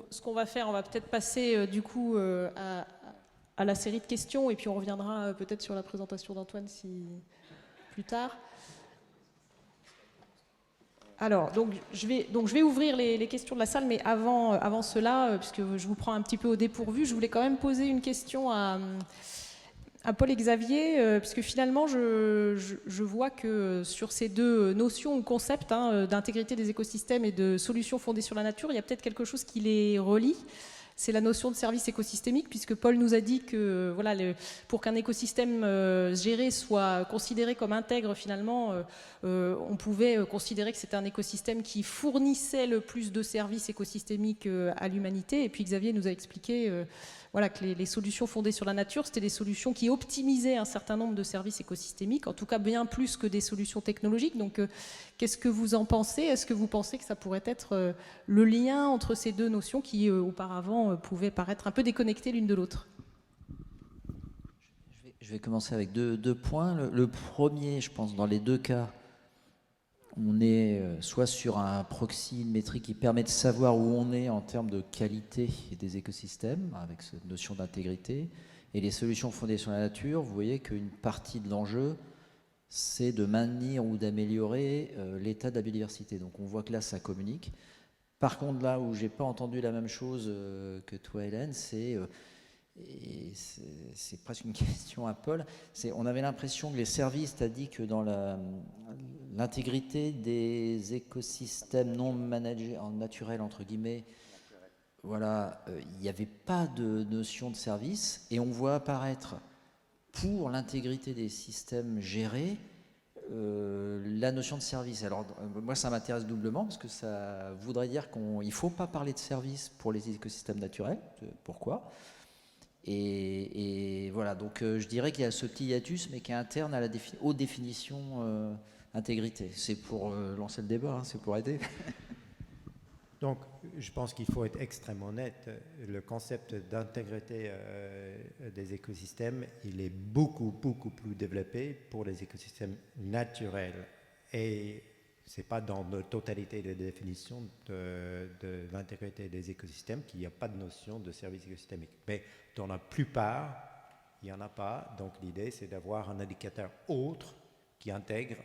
Ce qu'on va faire, on va peut-être passer du coup à la série de questions et puis on reviendra peut-être sur la présentation d'Antoine plus tard. Alors, donc je vais ouvrir les questions de la salle, mais avant cela, puisque je vous prends un petit peu au dépourvu, je voulais quand même poser une question à Paul et Xavier, puisque finalement, je vois que sur ces deux notions ou concepts d'intégrité des écosystèmes et de solutions fondées sur la nature, il y a peut-être quelque chose qui les relie. C'est la notion de service écosystémique, puisque Paul nous a dit que pour qu'un écosystème géré soit considéré comme intègre, finalement, on pouvait considérer que c'était un écosystème qui fournissait le plus de services écosystémiques à l'humanité. Et puis Xavier nous a expliqué que les solutions fondées sur la nature, c'était des solutions qui optimisaient un certain nombre de services écosystémiques, en tout cas bien plus que des solutions technologiques. Donc, qu'est-ce que vous en pensez ? Est-ce que vous pensez que ça pourrait être le lien entre ces deux notions qui, auparavant, pouvaient paraître un peu déconnectées l'une de l'autre ? Je vais commencer avec deux points. Le premier, je pense, dans les deux cas, on est soit sur un proxy, une métrique qui permet de savoir où on est en termes de qualité des écosystèmes, avec cette notion d'intégrité. Et les solutions fondées sur la nature, vous voyez qu'une partie de l'enjeu, c'est de maintenir ou d'améliorer l'état de la biodiversité. Donc on voit que là, ça communique. Par contre, là où je n'ai pas entendu la même chose que toi, Hélène, c'est et c'est presque une question à Paul, on avait l'impression que les services, tu as dit que dans l'intégrité des écosystèmes non managés, en naturel entre guillemets, voilà, il n'y avait pas de notion de service, et on voit apparaître pour l'intégrité des systèmes gérés la notion de service. Alors moi ça m'intéresse doublement parce que ça voudrait dire qu'il ne faut pas parler de service pour les écosystèmes naturels. Pourquoi ? Et voilà, donc je dirais qu'il y a ce petit hiatus, mais qui est interne à aux définitions intégrité. C'est pour lancer le débat, hein, c'est pour aider. Donc, je pense qu'il faut être extrêmement honnête. Le concept d'intégrité des écosystèmes, il est beaucoup, beaucoup plus développé pour les écosystèmes naturels. Et ce n'est pas dans la totalité des définitions de l'intégrité des écosystèmes qu'il n'y a pas de notion de service écosystémique. Mais dans la plupart, il n'y en a pas. Donc, l'idée, c'est d'avoir un indicateur autre qui intègre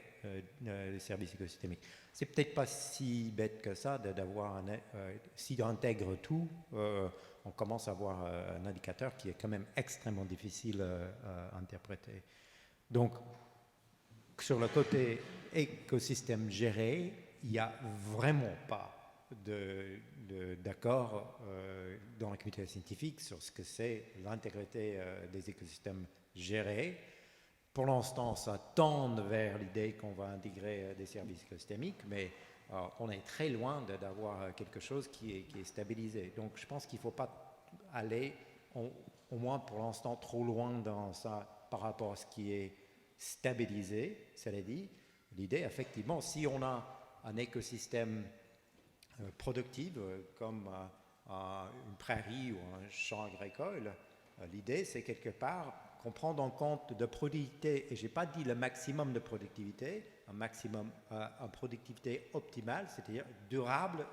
les services écosystémiques. C'est peut-être pas si bête que ça d'avoir si on intègre tout, on commence à avoir un indicateur qui est quand même extrêmement difficile à interpréter. Donc, sur le côté écosystème géré, il n'y a vraiment pas d'accord dans la communauté scientifique sur ce que c'est l'intégrité des écosystèmes gérés. Pour l'instant, ça tend vers l'idée qu'on va intégrer des services écosystémiques, mais on est très loin d'avoir quelque chose qui est stabilisé. Donc, je pense qu'il ne faut pas aller, au moins pour l'instant, trop loin dans ça par rapport à ce qui est stabilisé. Cela dit, l'idée, effectivement, si on a un écosystème productif comme une prairie ou un champ agricole, l'idée, c'est quelque part qu'on prend en compte de productivité, et je n'ai pas dit le maximum de productivité, un productivité optimale, c'est-à-dire durable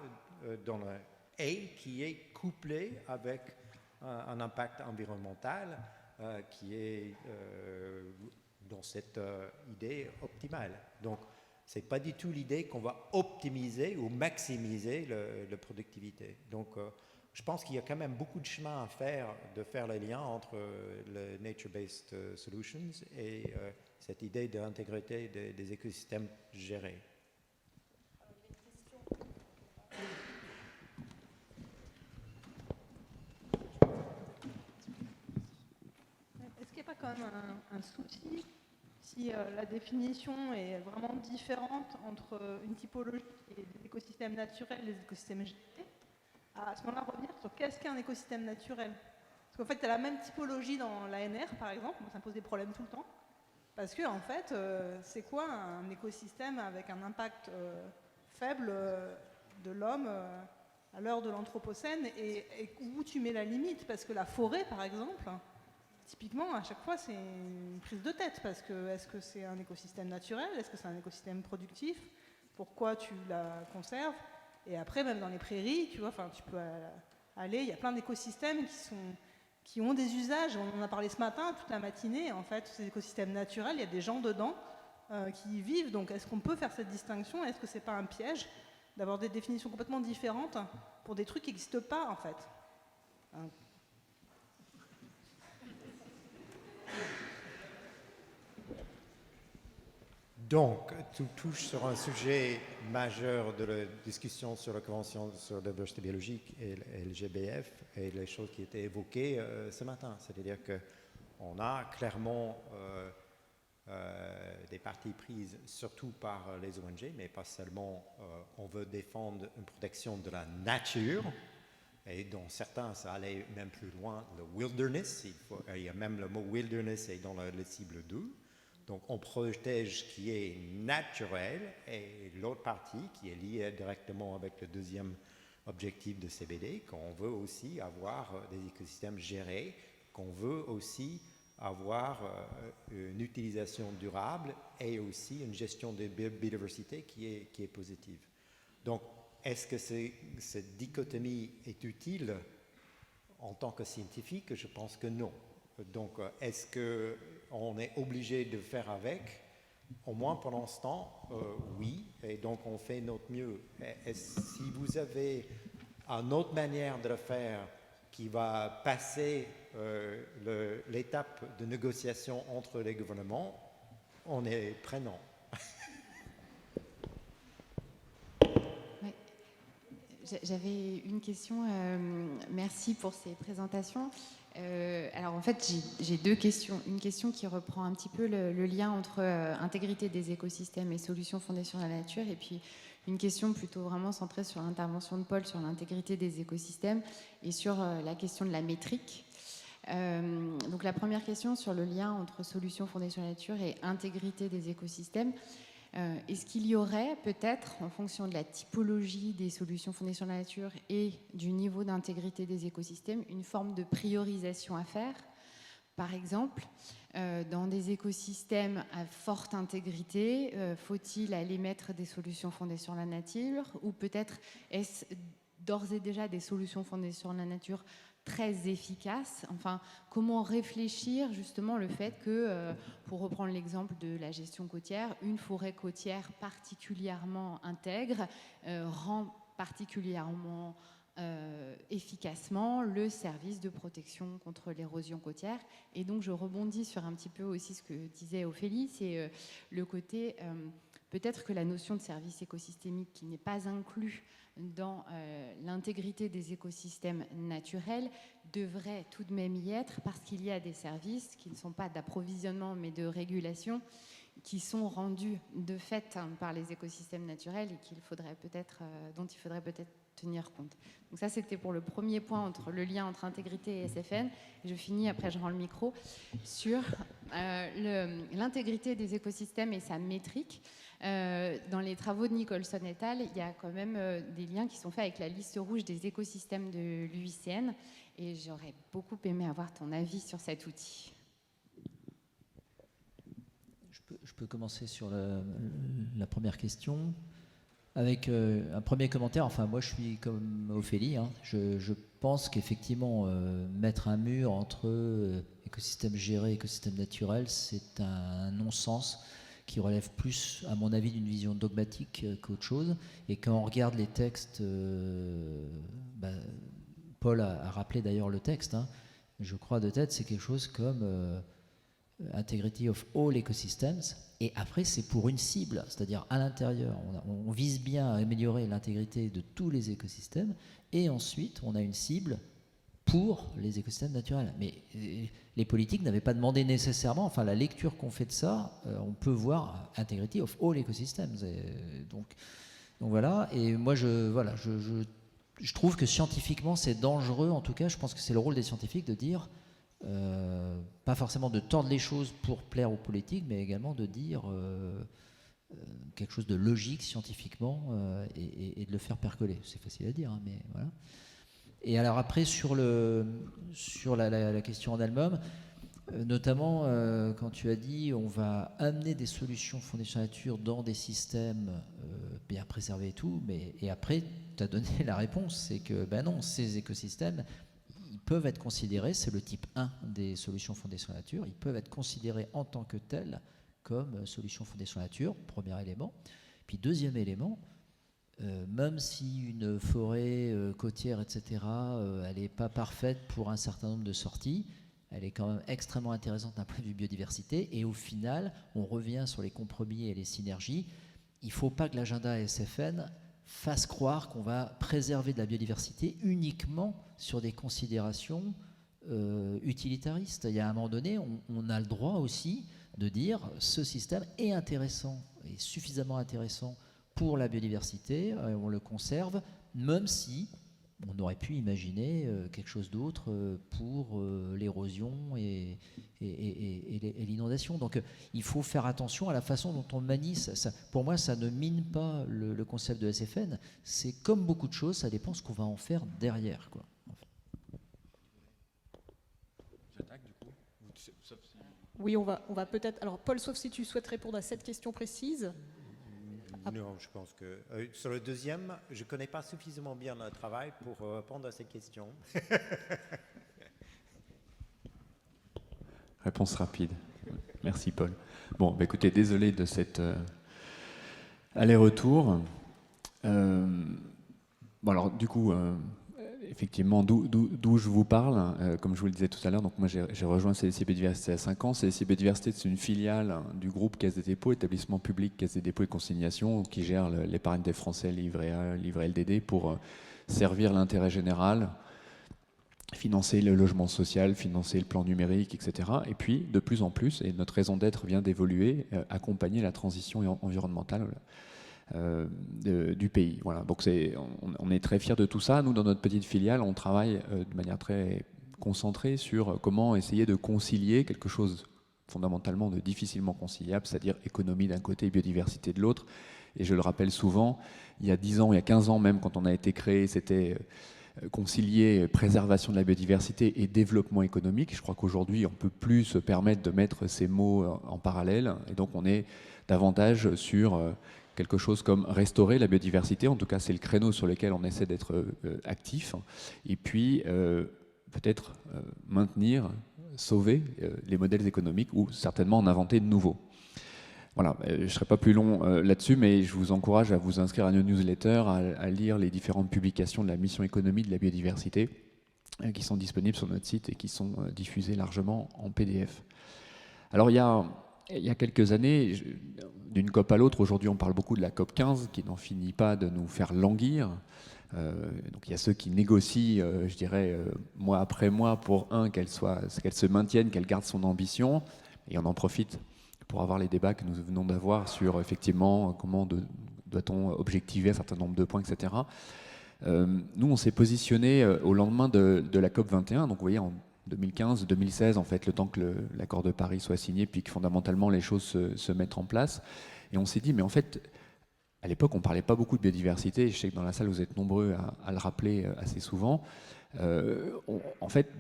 et qui est couplé avec un impact environnemental qui est dans cette idée optimale. Donc, ce n'est pas du tout l'idée qu'on va optimiser ou maximiser la productivité. Donc, je pense qu'il y a quand même beaucoup de chemin à faire, de faire le lien entre le Nature-Based Solutions et cette idée d'intégrité des écosystèmes gérés. Est-ce qu'il n'y a pas quand même un souci si la définition est vraiment différente entre une typologie et des écosystèmes naturels et des écosystèmes gérés, à ce moment-là revenir sur qu'est-ce qu'un écosystème naturel? Parce qu'en fait, tu as la même typologie dans l'ANR, par exemple, ça me pose des problèmes tout le temps, parce que en fait, c'est quoi un écosystème avec un impact faible de l'homme à l'heure de l'Anthropocène, et où tu mets la limite? Parce que la forêt, par exemple, typiquement, à chaque fois, c'est une prise de tête, parce que est-ce que c'est un écosystème naturel? Est-ce que c'est un écosystème productif? Pourquoi tu la conserves? Et après, même dans les prairies, tu vois, tu peux aller, il y a plein d'écosystèmes qui ont des usages. On en a parlé ce matin, toute la matinée. En fait, ces écosystèmes naturels, il y a des gens dedans qui y vivent. Donc, est-ce qu'on peut faire cette distinction? Est-ce que c'est pas un piège d'avoir des définitions complètement différentes pour des trucs qui n'existent pas, en fait? Donc, tu touches sur un sujet majeur de la discussion sur la Convention sur la diversité biologique et le GBF et les choses qui étaient évoquées ce matin. C'est-à-dire qu'on a clairement des parties prises, surtout par les ONG, mais pas seulement. On veut défendre une protection de la nature, et dont certains, ça allait même plus loin, le wilderness. Il y a même le mot wilderness est dans la cible 2. Donc, on protège ce qui est naturel, et l'autre partie qui est liée directement avec le deuxième objectif de CBD, qu'on veut aussi avoir des écosystèmes gérés, qu'on veut aussi avoir une utilisation durable et aussi une gestion de biodiversité qui est positive. Donc, est-ce que cette dichotomie est utile en tant que scientifique? Je pense que non. Donc, est-ce qu'on est obligé de faire avec? Au moins pour l'instant, oui. Et donc, on fait notre mieux. Si vous avez une autre manière de le faire qui va passer l'étape de négociation entre les gouvernements, on est prenant. Ouais. J'avais une question. Merci pour ces présentations. Alors en fait, j'ai deux questions. Une question qui reprend un petit peu le lien entre intégrité des écosystèmes et solutions fondées sur la nature, et puis une question plutôt vraiment centrée sur l'intervention de Paul sur l'intégrité des écosystèmes et sur la question de la métrique. Donc la première question sur le lien entre solutions fondées sur la nature et intégrité des écosystèmes. Est-ce qu'il y aurait peut-être, en fonction de la typologie des solutions fondées sur la nature et du niveau d'intégrité des écosystèmes, une forme de priorisation à faire? Par exemple, dans des écosystèmes à forte intégrité, faut-il aller mettre des solutions fondées sur la nature, ou peut-être est-ce d'ores et déjà des solutions fondées sur la nature très efficaces? Enfin, comment réfléchir justement le fait que, pour reprendre l'exemple de la gestion côtière, une forêt côtière particulièrement intègre rend particulièrement efficacement le service de protection contre l'érosion côtière. Et donc je rebondis sur un petit peu aussi ce que disait Ophélie, c'est le côté peut-être que la notion de service écosystémique qui n'est pas inclus dans l'intégrité des écosystèmes naturels devrait tout de même y être, parce qu'il y a des services qui ne sont pas d'approvisionnement mais de régulation qui sont rendus de fait par les écosystèmes naturels et dont il faudrait peut-être tenir compte. Donc ça, c'était pour le premier point, entre le lien entre intégrité et SFN. Et je finis, après je rends le micro, sur l'intégrité des écosystèmes et sa métrique. Dans les travaux de Nicholson et al., il y a quand même des liens qui sont faits avec la liste rouge des écosystèmes de l'UICN. Et j'aurais beaucoup aimé avoir ton avis sur cet outil. Je peux commencer sur la première question. Avec un premier commentaire, enfin moi je suis comme Ophélie, hein. Je pense qu'effectivement mettre un mur entre écosystème géré et écosystème naturel, c'est un non-sens qui relève plus, à mon avis, d'une vision dogmatique qu'autre chose. Et quand on regarde les textes, Paul a rappelé d'ailleurs le texte, hein, je crois de tête, c'est quelque chose comme Integrity of all ecosystems, et après c'est pour une cible, c'est-à-dire à l'intérieur, on vise bien à améliorer l'intégrité de tous les écosystèmes, et ensuite on a une cible pour les écosystèmes naturels. Mais les politiques n'avaient pas demandé nécessairement, enfin la lecture qu'on fait de ça, on peut voir Integrity of all ecosystems, donc voilà, et moi je trouve que scientifiquement c'est dangereux, en tout cas je pense que c'est le rôle des scientifiques de dire pas forcément de tordre les choses pour plaire aux politiques, mais également de dire quelque chose de logique scientifiquement et de le faire percoler. C'est facile à dire, hein, mais voilà. Et alors après, sur la question en elle-même, notamment quand tu as dit on va amener des solutions fondées sur la nature dans des systèmes bien préservés et tout, et après, tu as donné la réponse, c'est que ben non, ces écosystèmes, peuvent être considérés, c'est le type 1 des solutions fondées sur la nature, ils peuvent être considérés en tant que tels comme solutions fondées sur la nature, premier élément. Puis deuxième élément, même si une forêt côtière, etc., elle n'est pas parfaite pour un certain nombre de sorties, elle est quand même extrêmement intéressante d'un point de vue biodiversité, et au final, on revient sur les compromis et les synergies. Il ne faut pas que l'agenda SFN fasse croire qu'on va préserver de la biodiversité uniquement sur des considérations utilitaristes. Il y a un moment donné, on a le droit aussi de dire ce système est intéressant, est suffisamment intéressant pour la biodiversité, on le conserve, même si on aurait pu imaginer quelque chose d'autre pour l'érosion et l'inondation. Donc il faut faire attention à la façon dont on manie. Ça, pour moi, ça ne mine pas le concept de SFN. C'est comme beaucoup de choses, ça dépend ce qu'on va en faire derrière, quoi. J'attaque du coup. Oui, on va peut-être... Alors Paul, sauf si tu souhaites répondre à cette question précise. Non, je pense que... sur le deuxième, je ne connais pas suffisamment bien le travail pour répondre à cette question. Réponse rapide. Merci Paul. Bon, bah écoutez, désolé de cet aller-retour. Bon alors du coup, effectivement, d'où je vous parle, comme je vous le disais tout à l'heure, donc moi j'ai rejoint CDC Biodiversité à 5 ans. CDC Biodiversité, c'est une filiale du groupe Caisse des dépôts, établissement public Caisse des dépôts et consignations, qui gère l'épargne des Français, livret A, livret LDD, pour servir l'intérêt général, financer le logement social, financer le plan numérique, etc. Et puis, de plus en plus, et notre raison d'être vient d'évoluer, accompagner la transition environnementale du pays. Voilà. Donc on est très fiers de tout ça. Nous, dans notre petite filiale, on travaille de manière très concentrée sur comment essayer de concilier quelque chose fondamentalement de difficilement conciliable, c'est-à-dire économie d'un côté et biodiversité de l'autre. Et je le rappelle souvent, il y a 10 ans, il y a 15 ans même, quand on a été créé, c'était concilier préservation de la biodiversité et développement économique. Je crois qu'aujourd'hui, on ne peut plus se permettre de mettre ces mots en parallèle. Et donc, on est davantage sur quelque chose comme restaurer la biodiversité. En tout cas, c'est le créneau sur lequel on essaie d'être actif. Et puis, peut-être maintenir, sauver les modèles économiques ou certainement en inventer de nouveaux. Voilà, je ne serai pas plus long là-dessus, mais je vous encourage à vous inscrire à nos newsletters, à lire les différentes publications de la mission économie de la biodiversité qui sont disponibles sur notre site et qui sont diffusées largement en PDF. Alors, il y a quelques années, d'une COP à l'autre, aujourd'hui on parle beaucoup de la COP 15 qui n'en finit pas de nous faire languir. Donc il y a ceux qui négocient, je dirais, mois après mois pour qu'elle se maintienne, qu'elle garde son ambition, et on en profite pour avoir les débats que nous venons d'avoir sur effectivement comment doit-on objectiver un certain nombre de points, etc. Nous, on s'est positionné au lendemain de la COP 21, donc vous voyez en 2015-2016, en fait, le temps que l'accord de Paris soit signé, puis que fondamentalement les choses se mettent en place. Et on s'est dit, mais en fait, à l'époque, on ne parlait pas beaucoup de biodiversité. Je sais que dans la salle, vous êtes nombreux à le rappeler assez souvent. En fait,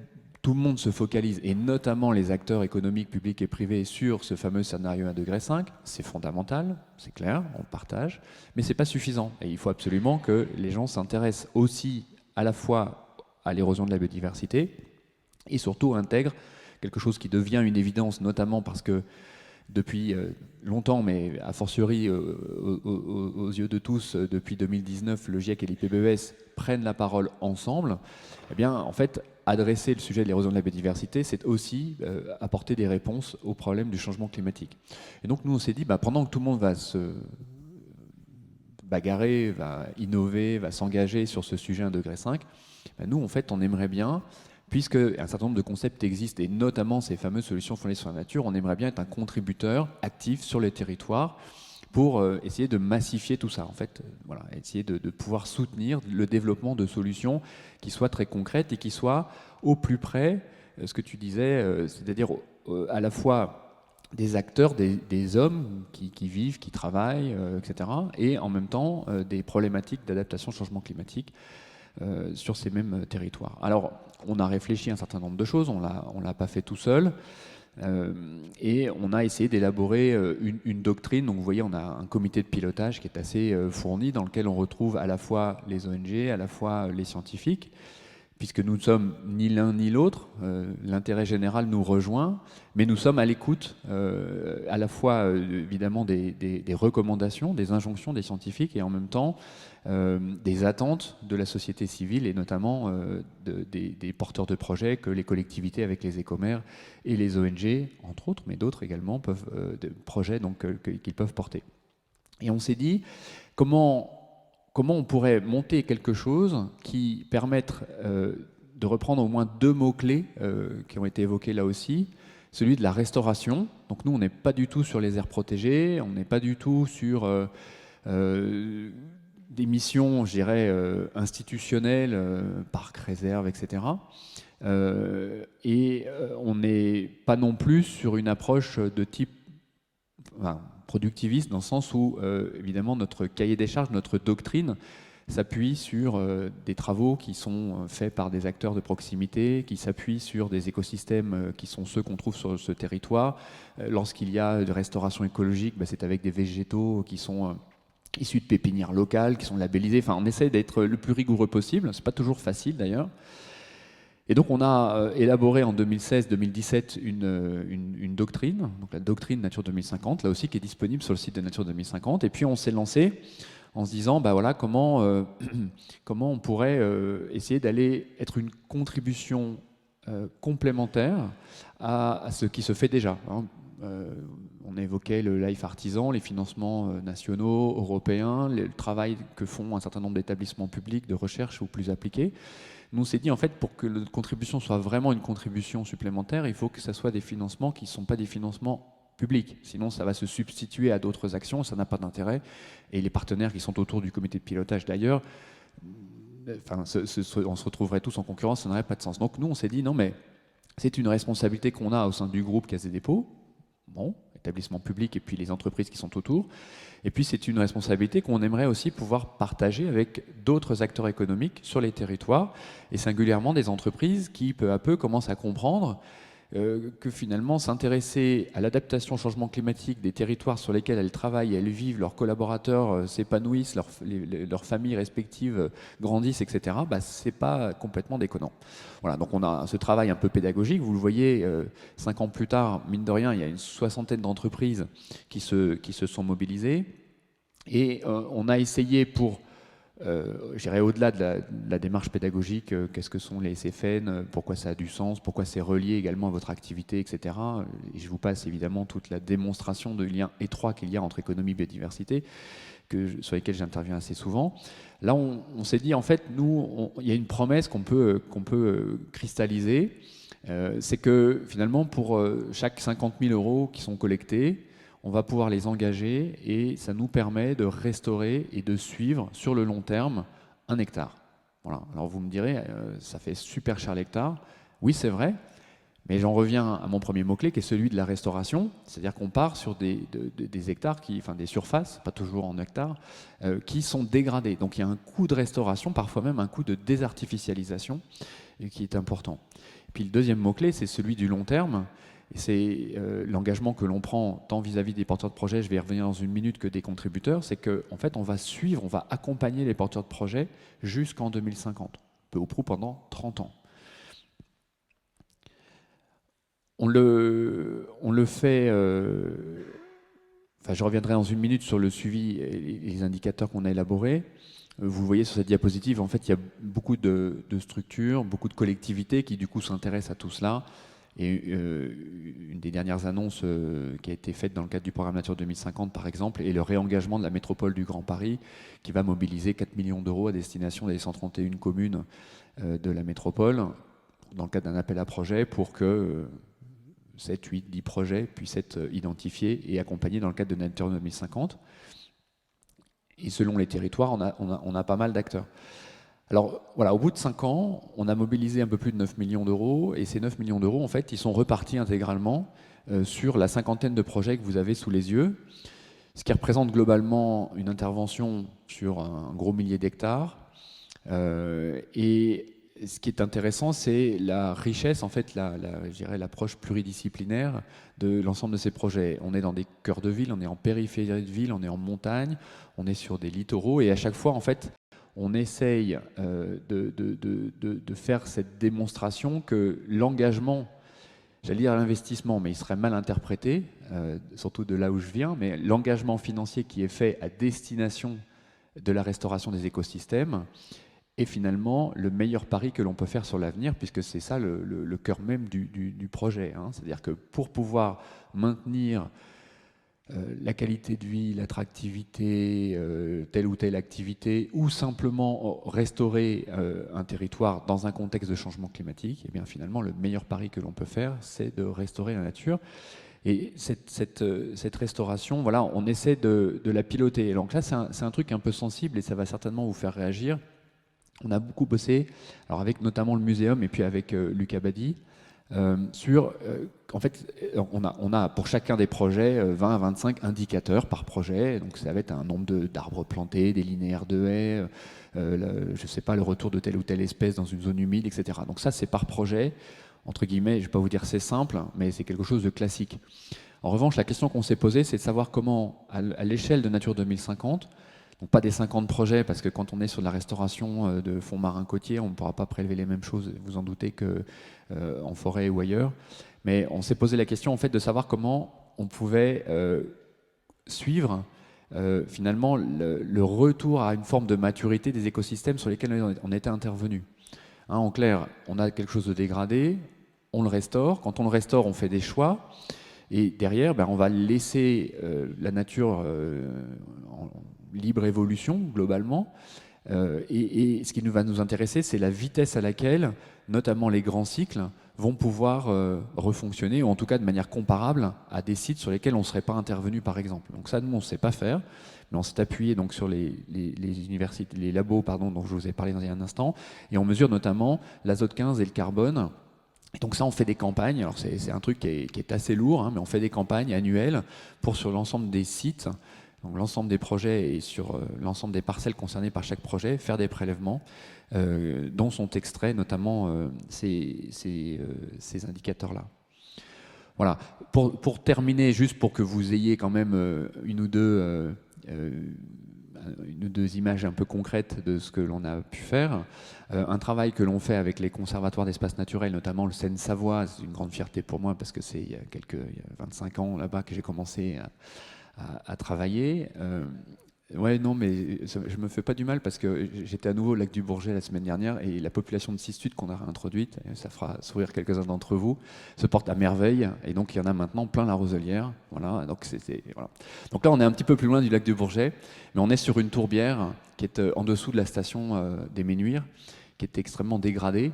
tout le monde se focalise, et notamment les acteurs économiques, publics et privés, sur ce fameux scénario 1,5 degré. C'est fondamental, c'est clair, on le partage, mais ce n'est pas suffisant. Et il faut absolument que les gens s'intéressent aussi à la fois à l'érosion de la biodiversité et surtout intègrent quelque chose qui devient une évidence, notamment parce que depuis longtemps, mais a fortiori aux yeux de tous, depuis 2019, le GIEC et l'IPBES prennent la parole ensemble. Eh bien, en fait, adresser le sujet de l'érosion de la biodiversité, c'est aussi apporter des réponses aux problèmes du changement climatique. Et donc, nous, on s'est dit, pendant que tout le monde va se bagarrer, va innover, va s'engager sur ce sujet 1,5 degré, nous, en fait, on aimerait bien, puisque un certain nombre de concepts existent, et notamment ces fameuses solutions fondées sur la nature, on aimerait bien être un contributeur actif sur les territoires pour essayer de massifier tout ça, en fait, voilà, essayer de pouvoir soutenir le développement de solutions qui soient très concrètes et qui soient au plus près, ce que tu disais, c'est-à-dire à la fois des acteurs, des hommes qui vivent, qui travaillent, etc., et en même temps des problématiques d'adaptation au changement climatique sur ces mêmes territoires. Alors, on a réfléchi à un certain nombre de choses, on l'a pas fait tout seul, et on a essayé d'élaborer une doctrine. Donc vous voyez, on a un comité de pilotage qui est assez fourni, dans lequel on retrouve à la fois les ONG, à la fois les scientifiques, puisque nous ne sommes ni l'un ni l'autre, l'intérêt général nous rejoint, mais nous sommes à l'écoute à la fois évidemment des recommandations, des injonctions des scientifiques, et en même temps des attentes de la société civile, et notamment des porteurs de projets que les collectivités avec les écomères et les ONG, entre autres, mais d'autres également, des projets qu'ils peuvent porter. Et on s'est dit, comment on pourrait monter quelque chose qui permette de reprendre au moins 2 mots-clés qui ont été évoqués là aussi, celui de la restauration. Donc nous, on n'est pas du tout sur les aires protégées, on n'est pas du tout sur des missions, je dirais, institutionnelles, parcs, réserves, etc. On n'est pas non plus sur une approche de type productiviste, dans le sens où, évidemment, notre cahier des charges, notre doctrine s'appuie sur des travaux qui sont faits par des acteurs de proximité, qui s'appuient sur des écosystèmes qui sont ceux qu'on trouve sur ce territoire. Lorsqu'il y a de restauration écologique, c'est avec des végétaux qui sont issus de pépinières locales, qui sont labellisés. Enfin, on essaie d'être le plus rigoureux possible. C'est pas toujours facile, d'ailleurs. Et donc on a élaboré en 2016-2017 une doctrine, donc la doctrine Nature 2050, là aussi qui est disponible sur le site de Nature 2050. Et puis on s'est lancé en se disant bah voilà, comment on pourrait essayer d'aller être une contribution complémentaire à ce qui se fait déjà, hein. On évoquait le Life Artisan, les financements nationaux, européens, le travail que font un certain nombre d'établissements publics de recherche ou plus appliqués. Nous, on s'est dit, en fait, pour que notre contribution soit vraiment une contribution supplémentaire, il faut que ce soit des financements qui ne sont pas des financements publics. Sinon, ça va se substituer à d'autres actions, ça n'a pas d'intérêt. Et les partenaires qui sont autour du comité de pilotage, d'ailleurs, on se retrouverait tous en concurrence, ça n'aurait pas de sens. Donc nous, on s'est dit, non, mais c'est une responsabilité qu'on a au sein du groupe Caisse des dépôts, bon, établissement public et puis les entreprises qui sont autour. Et puis c'est une responsabilité qu'on aimerait aussi pouvoir partager avec d'autres acteurs économiques sur les territoires, et singulièrement des entreprises qui peu à peu commencent à comprendre que finalement s'intéresser à l'adaptation au changement climatique des territoires sur lesquels elles travaillent, elles vivent, leurs collaborateurs s'épanouissent, leurs familles respectives grandissent, etc., bah, c'est pas complètement déconnant. Voilà, donc on a ce travail un peu pédagogique, vous le voyez, 5 ans plus tard, mine de rien, il y a une 60aine d'entreprises qui se sont mobilisées, et on a essayé pour j'irai au-delà de la démarche pédagogique, qu'est-ce que sont les SFN, pourquoi ça a du sens, pourquoi c'est relié également à votre activité, etc. Et je vous passe évidemment toute la démonstration de liens étroits qu'il y a entre économie et biodiversité, sur lesquels j'interviens assez souvent. Là, on s'est dit, en fait, nous, il y a une promesse qu'on peut cristalliser, c'est que finalement, pour chaque 50 000 € qui sont collectés, on va pouvoir les engager, et ça nous permet de restaurer et de suivre sur le long terme 1 hectare. Voilà. Alors vous me direz, ça fait super cher l'hectare. Oui, c'est vrai, mais j'en reviens à mon premier mot-clé qui est celui de la restauration. C'est-à-dire qu'on part sur des hectares, des surfaces, pas toujours en hectares, qui sont dégradées. Donc il y a un coût de restauration, parfois même un coût de désartificialisation qui est important. Et puis le deuxième mot-clé, c'est celui du long terme. Et c'est l'engagement que l'on prend tant vis-à-vis des porteurs de projets, je vais y revenir dans une minute, que des contributeurs, c'est qu'en fait on va suivre, on va accompagner les porteurs de projets jusqu'en 2050, peu ou prou pendant 30 ans. On le fait, je reviendrai dans une minute sur le suivi et les indicateurs qu'on a élaborés. Vous voyez sur cette diapositive, en fait il y a beaucoup de structures, beaucoup de collectivités qui du coup s'intéressent à tout cela. Et une des dernières annonces qui a été faite dans le cadre du programme Nature 2050, par exemple, est le réengagement de la métropole du Grand Paris, qui va mobiliser 4 millions d'euros à destination des 131 communes de la métropole, dans le cadre d'un appel à projet, pour que 7, 8, 10 projets puissent être identifiés et accompagnés dans le cadre de Nature 2050. Et selon les territoires, on a pas mal d'acteurs. Alors voilà, au bout de 5 ans, on a mobilisé un peu plus de 9 millions d'euros, et ces 9 millions d'euros, en fait, ils sont repartis intégralement sur la 50aine de projets que vous avez sous les yeux, ce qui représente globalement une intervention sur un gros millier d'hectares. Et ce qui est intéressant, c'est la richesse, en fait, je dirais l'approche pluridisciplinaire de l'ensemble de ces projets. On est dans des cœurs de ville, on est en périphérie de ville, on est en montagne, on est sur des littoraux, et à chaque fois, en fait, on essaye de faire cette démonstration que l'engagement, j'allais dire l'investissement, mais il serait mal interprété, surtout de là où je viens, mais l'engagement financier qui est fait à destination de la restauration des écosystèmes est finalement le meilleur pari que l'on peut faire sur l'avenir, puisque c'est ça le cœur même du projet, hein. C'est-à-dire que pour pouvoir maintenir la qualité de vie, l'attractivité, telle ou telle activité, ou simplement restaurer un territoire dans un contexte de changement climatique, et bien finalement le meilleur pari que l'on peut faire, c'est de restaurer la nature. Et cette restauration, voilà, on essaie de la piloter. Et donc là, c'est un truc un peu sensible, et ça va certainement vous faire réagir. On a beaucoup bossé, alors avec notamment le muséum et puis avec Lucas Badi, en fait, on a pour chacun des projets 20 à 25 indicateurs par projet. Donc ça va être un nombre d'arbres plantés, des linéaires de haies, je ne sais pas, le retour de telle ou telle espèce dans une zone humide, etc. Donc ça, c'est par projet. Entre guillemets, je ne vais pas vous dire c'est simple, mais c'est quelque chose de classique. En revanche, la question qu'on s'est posée, c'est de savoir comment, à l'échelle de Nature 2050, donc pas des 50 projets, parce que quand on est sur de la restauration de fonds marins côtiers, on ne pourra pas prélever les mêmes choses, vous en doutez, qu'en forêt ou ailleurs. Mais on s'est posé la question en fait de savoir comment on pouvait suivre finalement le retour à une forme de maturité des écosystèmes sur lesquels on était intervenu. Hein, en clair, on a quelque chose de dégradé, on le restaure. Quand on le restaure, on fait des choix. Et derrière, on va laisser la nature en libre évolution, globalement. Et ce qui va nous intéresser, c'est la vitesse à laquelle, notamment les grands cycles, vont pouvoir refonctionner, ou en tout cas de manière comparable à des sites sur lesquels on ne serait pas intervenu, par exemple. Donc ça, nous, on ne sait pas faire, mais on s'est appuyé donc, sur les universités, les labos dont je vous ai parlé dans un instant, et on mesure notamment l'azote 15 et le carbone. Et donc ça, on fait des campagnes. Alors c'est un truc qui est assez lourd, hein, mais on fait des campagnes annuelles pour, sur l'ensemble des sites, donc l'ensemble des projets et sur l'ensemble des parcelles concernées par chaque projet, faire des prélèvements dont sont extraits notamment ces indicateurs-là. Voilà. Pour terminer, juste pour que vous ayez quand même une ou deux images un peu concrètes de ce que l'on a pu faire. Un travail que l'on fait avec les conservatoires d'espaces naturels, notamment le Seine-Savoie, c'est une grande fierté pour moi parce que c'est il y a 25 ans là-bas que j'ai commencé à travailler. Ouais, non, mais je me fais pas du mal parce que j'étais à nouveau au lac du Bourget la semaine dernière et la population de cistudes qu'on a réintroduite, ça fera sourire quelques-uns d'entre vous, se porte à merveille et donc il y en a maintenant plein la Roselière. Voilà, donc voilà. Donc là, on est un petit peu plus loin du lac du Bourget, mais on est sur une tourbière qui est en dessous de la station des Ménuires, qui est extrêmement dégradée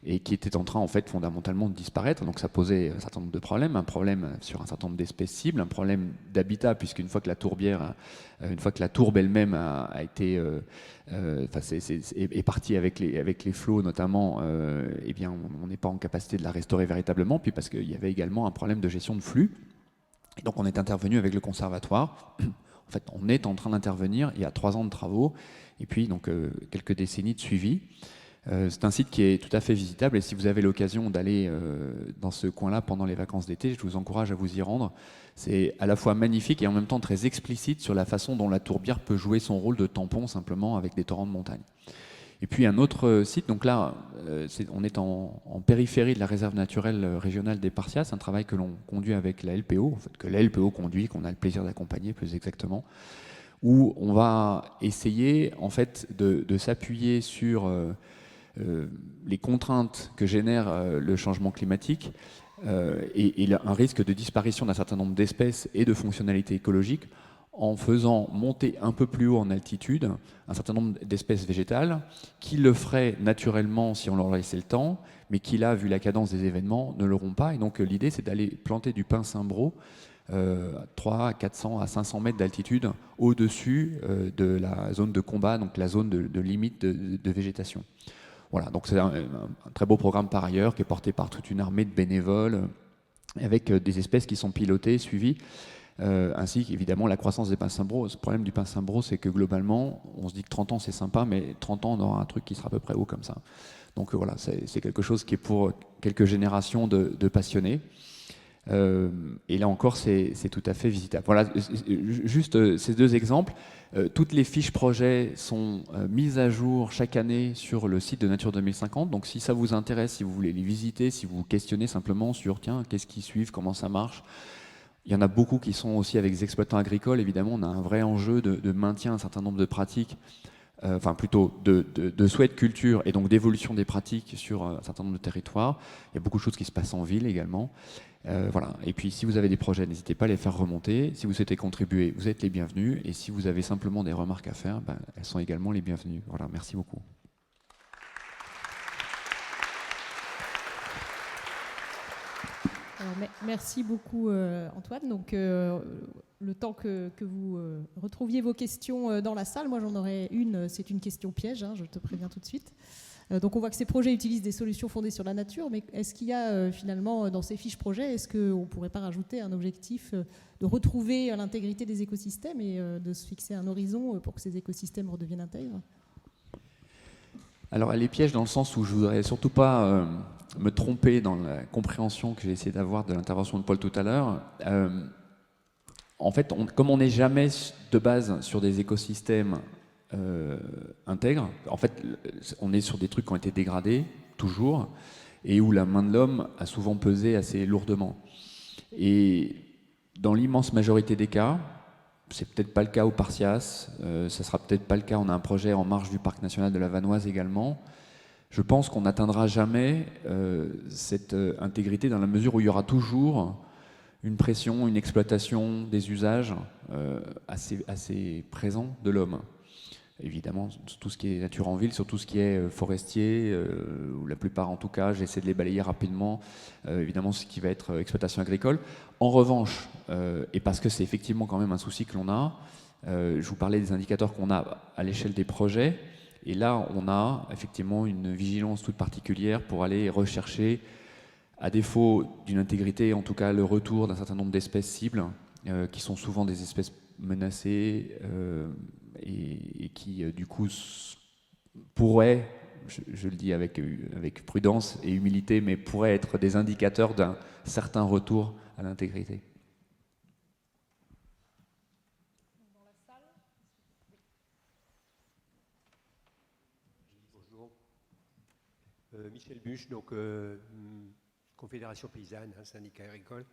et qui était en train, en fait, fondamentalement de disparaître. Donc ça posait un certain nombre de problèmes, un problème sur un certain nombre d'espèces cibles, un problème d'habitat, puisqu'une fois que la tourbière, une fois que la tourbe elle-même a été, est partie avec les flots notamment, eh bien, on n'est pas en capacité de la restaurer véritablement, puis parce qu'il y avait également un problème de gestion de flux. Et donc on est intervenu avec le conservatoire. En fait, on est en train d'intervenir, il y a 3 ans de travaux, et puis donc quelques décennies de suivi. C'est un site qui est tout à fait visitable et si vous avez l'occasion d'aller dans ce coin-là pendant les vacances d'été, je vous encourage à vous y rendre. C'est à la fois magnifique et en même temps très explicite sur la façon dont la tourbière peut jouer son rôle de tampon simplement avec des torrents de montagne. Et puis un autre site, donc là on est en périphérie de la réserve naturelle régionale des Parcias, un travail que l'on conduit avec la LPO, en fait, que la LPO conduit, qu'on a le plaisir d'accompagner plus exactement, où on va essayer en fait de s'appuyer sur les contraintes que génère le changement climatique et un risque de disparition d'un certain nombre d'espèces et de fonctionnalités écologiques en faisant monter un peu plus haut en altitude un certain nombre d'espèces végétales qui le feraient naturellement si on leur laissait le temps, mais qui là, vu la cadence des événements, ne l'auront pas. Et donc l'idée, c'est d'aller planter du pin cynbro 300 à 400 à 500 mètres d'altitude au-dessus de la zone de combat, donc la zone de limite de végétation. Voilà, donc c'est un très beau programme par ailleurs qui est porté par toute une armée de bénévoles avec des espèces qui sont pilotées, suivies, ainsi qu'évidemment la croissance des pins cynbro. Ce problème du pin cynbro, c'est que globalement, on se dit que 30 ans c'est sympa, mais 30 ans on aura un truc qui sera à peu près haut comme ça. Donc voilà, c'est quelque chose qui est pour quelques générations de passionnés. Et là encore, c'est tout à fait visitable. Voilà, juste ces 2 exemples. Toutes les fiches projets sont mises à jour chaque année sur le site de Nature 2050. Donc si ça vous intéresse, si vous voulez les visiter, si vous vous questionnez simplement sur tiens, qu'est-ce qu'ils suivent, comment ça marche. Il y en a beaucoup qui sont aussi avec des exploitants agricoles. Évidemment, on a un vrai enjeu de maintien d'un certain nombre de pratiques, enfin plutôt de souhait de culture et donc d'évolution des pratiques sur un certain nombre de territoires. Il y a beaucoup de choses qui se passent en ville également. Voilà. Et puis si vous avez des projets, n'hésitez pas à les faire remonter. Si vous souhaitez contribuer, vous êtes les bienvenus. Et si vous avez simplement des remarques à faire, elles sont également les bienvenues. Voilà, merci beaucoup. Merci beaucoup Antoine. Donc le temps que vous retrouviez vos questions dans la salle, moi j'en aurais une, c'est une question piège, hein, je te préviens tout de suite. Donc on voit que ces projets utilisent des solutions fondées sur la nature, mais est-ce qu'il y a finalement dans ces fiches projets, est-ce qu'on ne pourrait pas rajouter un objectif de retrouver l'intégrité des écosystèmes et de se fixer un horizon pour que ces écosystèmes redeviennent intègres ? Alors elle est piège dans le sens où je ne voudrais surtout pas me tromper dans la compréhension que j'ai essayé d'avoir de l'intervention de Paul tout à l'heure. En fait, comme on n'est jamais de base sur des écosystèmes intègres, en fait, on est sur des trucs qui ont été dégradés, toujours, et où la main de l'homme a souvent pesé assez lourdement. Et dans l'immense majorité des cas, c'est peut-être pas le cas au Parcias, ça sera peut-être pas le cas, on a un projet en marge du parc national de la Vanoise également. Je pense qu'on n'atteindra jamais cette intégrité dans la mesure où il y aura toujours une pression, une exploitation des usages assez présents de l'homme. Évidemment, sur tout ce qui est nature en ville, sur tout ce qui est forestier, ou la plupart en tout cas, j'essaie de les balayer rapidement, évidemment ce qui va être exploitation agricole. En revanche, et parce que c'est effectivement quand même un souci que l'on a, je vous parlais des indicateurs qu'on a à l'échelle des projets, et là on a effectivement une vigilance toute particulière pour aller rechercher, à défaut d'une intégrité, en tout cas le retour d'un certain nombre d'espèces cibles, qui sont souvent des espèces menacées, et qui du coup pourraient, je le dis avec prudence et humilité, mais pourraient être des indicateurs d'un certain retour à l'intégrité. Bonjour. Michel Buche, donc Confédération paysanne, syndicat agricole.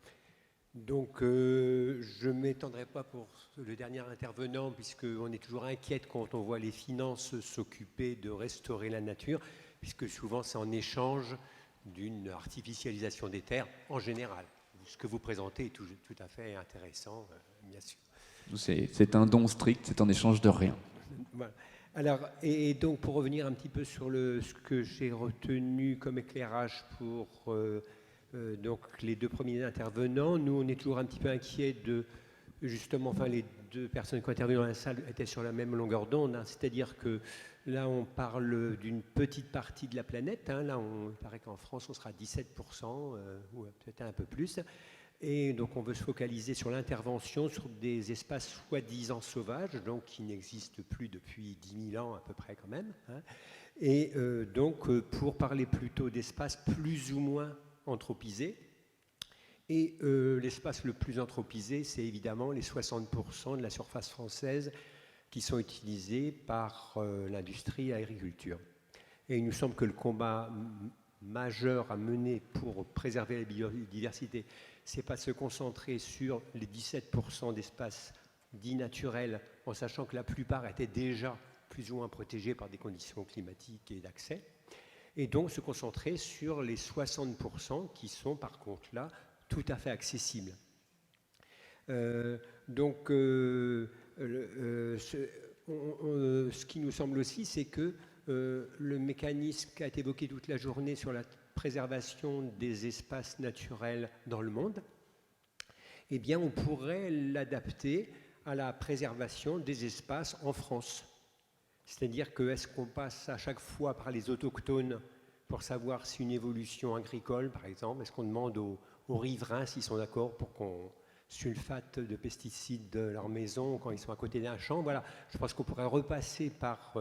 Donc, je ne m'étendrai pas pour le dernier intervenant, puisqu'on est toujours inquiète quand on voit les finances s'occuper de restaurer la nature, puisque souvent c'est en échange d'une artificialisation des terres en général. Ce que vous présentez est tout à fait intéressant, bien sûr. C'est un don strict, c'est en échange de rien. Voilà. Alors, et donc pour revenir un petit peu sur ce que j'ai retenu comme éclairage pour donc les deux premiers intervenants, nous on est toujours un petit peu inquiets de justement, enfin les deux personnes qui ont intervenu dans la salle étaient sur la même longueur d'onde, hein, c'est-à-dire que là on parle d'une petite partie de la planète, hein, là il paraît qu'en France on sera à 17%, ou peut-être un peu plus. Et donc on veut se focaliser sur l'intervention sur des espaces soi-disant sauvages, donc qui n'existent plus depuis 10 000 ans à peu près quand même. Hein. Et donc pour parler plutôt d'espaces plus ou moins anthropisés. Et l'espace le plus anthropisé, c'est évidemment les 60% de la surface française qui sont utilisés par l'industrie et l'agriculture. Et il nous semble que le combat majeur à mener pour préserver la biodiversité, c'est pas se concentrer sur les 17% d'espaces dits naturels, en sachant que la plupart étaient déjà plus ou moins protégés par des conditions climatiques et d'accès, et donc se concentrer sur les 60% qui sont par contre là tout à fait accessibles. Ce qui nous semble aussi, c'est que le mécanisme qui a été évoqué toute la journée sur la préservation des espaces naturels dans le monde, eh bien, on pourrait l'adapter à la préservation des espaces en France. C'est-à-dire que est-ce qu'on passe à chaque fois par les autochtones pour savoir si une évolution agricole, par exemple, est-ce qu'on demande aux riverains s'ils sont d'accord pour qu'on sulfate de pesticides de leur maison quand ils sont à côté d'un champ? Voilà, je pense qu'on pourrait repasser par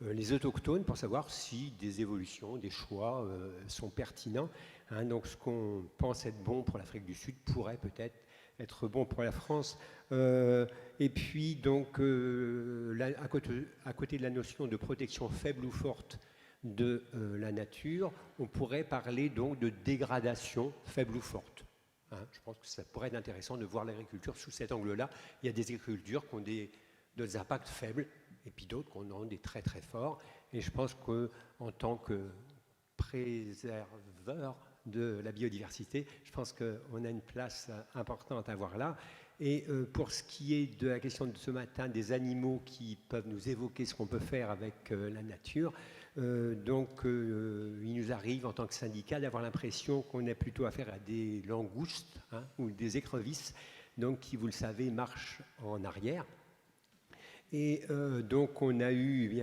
les autochtones pour savoir si des évolutions, des choix sont pertinents. Hein, donc ce qu'on pense être bon pour l'Afrique du Sud pourrait peut-être être bon pour la France. Et puis donc à côté de la notion de protection faible ou forte de la nature, on pourrait parler donc de dégradation faible ou forte. Hein, je pense que ça pourrait être intéressant de voir l'agriculture sous cet angle-là. Il y a des agricultures qui ont des impacts faibles, et puis d'autres qui en ont des très très forts. Et je pense qu'en tant que préserveur de la biodiversité, je pense qu'on a une place importante à avoir là. Et pour ce qui est de la question de ce matin des animaux qui peuvent nous évoquer ce qu'on peut faire avec la nature, il nous arrive en tant que syndicat d'avoir l'impression qu'on a plutôt affaire à des langoustes, hein, ou des écrevisses, donc qui, vous le savez, marchent en arrière. Et donc on a eu,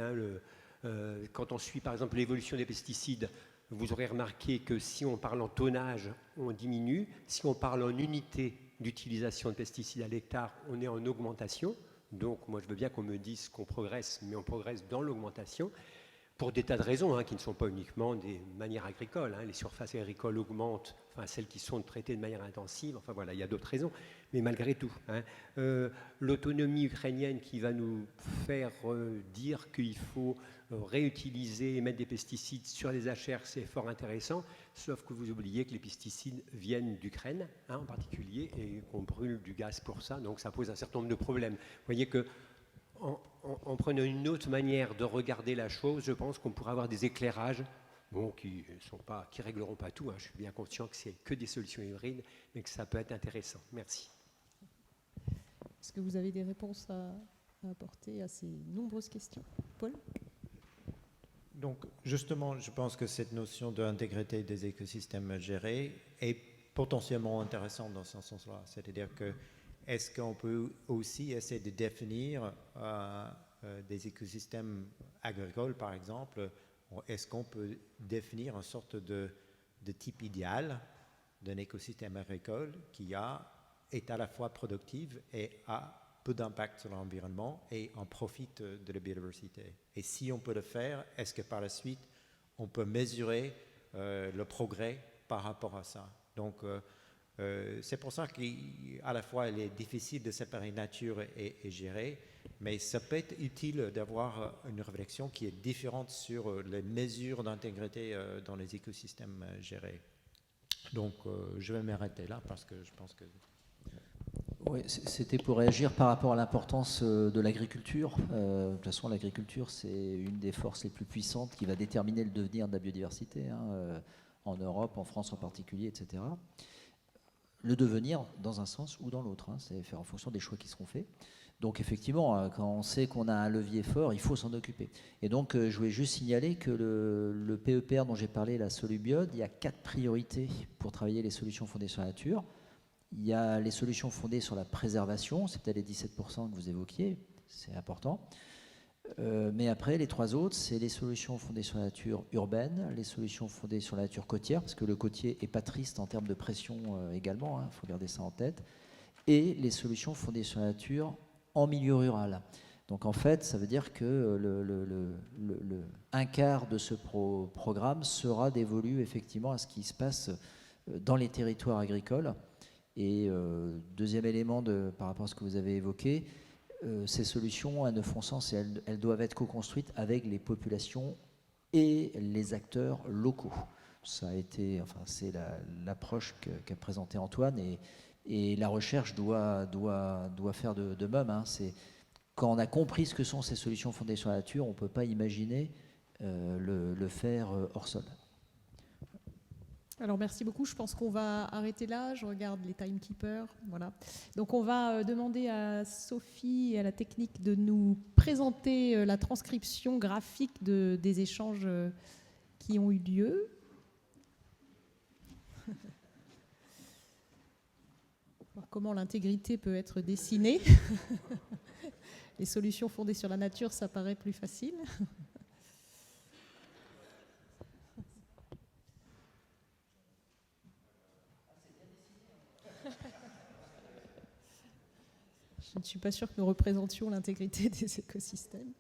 quand on suit par exemple l'évolution des pesticides, vous aurez remarqué que si on parle en tonnage, on diminue. Si on parle en unité d'utilisation de pesticides à l'hectare, on est en augmentation. Donc moi je veux bien qu'on me dise qu'on progresse, mais on progresse dans l'augmentation. pour des tas de raisons qui ne sont pas uniquement des manières agricoles. Les surfaces agricoles augmentent, enfin celles qui sont traitées de manière intensive, enfin voilà, il y a d'autres raisons, mais malgré tout. L'autonomie ukrainienne qui va nous faire dire qu'il faut réutiliser et mettre des pesticides sur les HR, c'est fort intéressant, sauf que vous oubliez que les pesticides viennent d'Ukraine, en particulier, et qu'on brûle du gaz pour ça, donc ça pose un certain nombre de problèmes. Vous voyez que en prenant une autre manière de regarder la chose, je pense qu'on pourra avoir des éclairages qui ne régleront pas tout. Je suis bien conscient que c'est que des solutions hybrides, mais que ça peut être intéressant. Merci. Est-ce que vous avez des réponses à apporter à ces nombreuses questions? Paul? Donc, justement, je pense que cette notion d'intégrité des écosystèmes gérés est potentiellement intéressante dans ce sens-là. C'est-à-dire que est-ce qu'on peut aussi essayer de définir des écosystèmes agricoles, par exemple? Est-ce qu'on peut définir une sorte de type idéal d'un écosystème agricole qui est à la fois productif et a peu d'impact sur l'environnement et en profite de la biodiversité? Et si on peut le faire, est-ce que par la suite, on peut mesurer le progrès par rapport à ça? Donc, c'est pour ça qu'à la fois, il est difficile de séparer nature et gérer, mais ça peut être utile d'avoir une réflexion qui est différente sur les mesures d'intégrité dans les écosystèmes gérés. Donc, je vais m'arrêter là parce que je pense que... Oui, c'était pour réagir par rapport à l'importance de l'agriculture. De toute façon, l'agriculture, c'est une des forces les plus puissantes qui va déterminer le devenir de la biodiversité, en Europe, en France en particulier, etc. Le devenir dans un sens ou dans l'autre, c'est faire en fonction des choix qui seront faits. Donc effectivement, quand on sait qu'on a un levier fort, il faut s'en occuper. Et donc je voulais juste signaler que le PEPR dont j'ai parlé, la Solubiode, il y a 4 priorités pour travailler les solutions fondées sur la nature. Il y a les solutions fondées sur la préservation, c'est peut-être les 17% que vous évoquiez, c'est important. Mais après, les 3 autres, c'est les solutions fondées sur la nature urbaine, les solutions fondées sur la nature côtière, parce que le côtier n'est pas triste en termes de pression également, il faut garder ça en tête, et les solutions fondées sur la nature en milieu rural. Donc en fait, ça veut dire que un quart de ce programme sera dévolu effectivement à ce qui se passe dans les territoires agricoles. Et deuxième élément par rapport à ce que vous avez évoqué, ces solutions, elles ne font sens et elles doivent être co-construites avec les populations et les acteurs locaux. Ça a été, c'est l'approche qu'a présentée Antoine et la recherche doit faire de même. C'est quand on a compris ce que sont ces solutions fondées sur la nature, on ne peut pas imaginer le faire hors sol. Alors merci beaucoup, je pense qu'on va arrêter là, je regarde les timekeepers, voilà. Donc on va demander à Sophie et à la technique de nous présenter la transcription graphique des échanges qui ont eu lieu. Voir comment l'intégrité peut être dessinée. Les solutions fondées sur la nature, ça paraît plus facile. Je ne suis pas sûre que nous représentions l'intégrité des écosystèmes.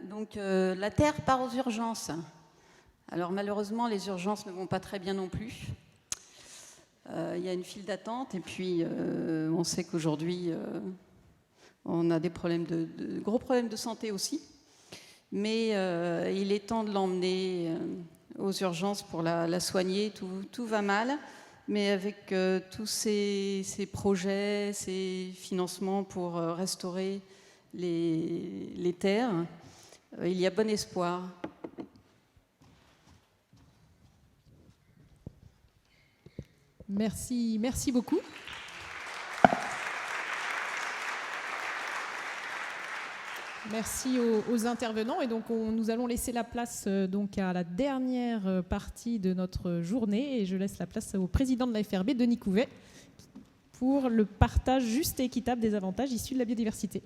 Donc la Terre part aux urgences. Alors malheureusement, les urgences ne vont pas très bien non plus. Il y a une file d'attente et puis on sait qu'aujourd'hui, on a des problèmes gros problèmes de santé aussi. Mais il est temps de l'emmener aux urgences pour la soigner. Tout va mal, mais avec tous ces projets, ces financements pour restaurer les terres, il y a bon espoir. Merci beaucoup. Merci aux intervenants et donc nous allons laisser la place donc à la dernière partie de notre journée et je laisse la place au président de la FRB, Denis Couvet, pour le partage juste et équitable des avantages issus de la biodiversité.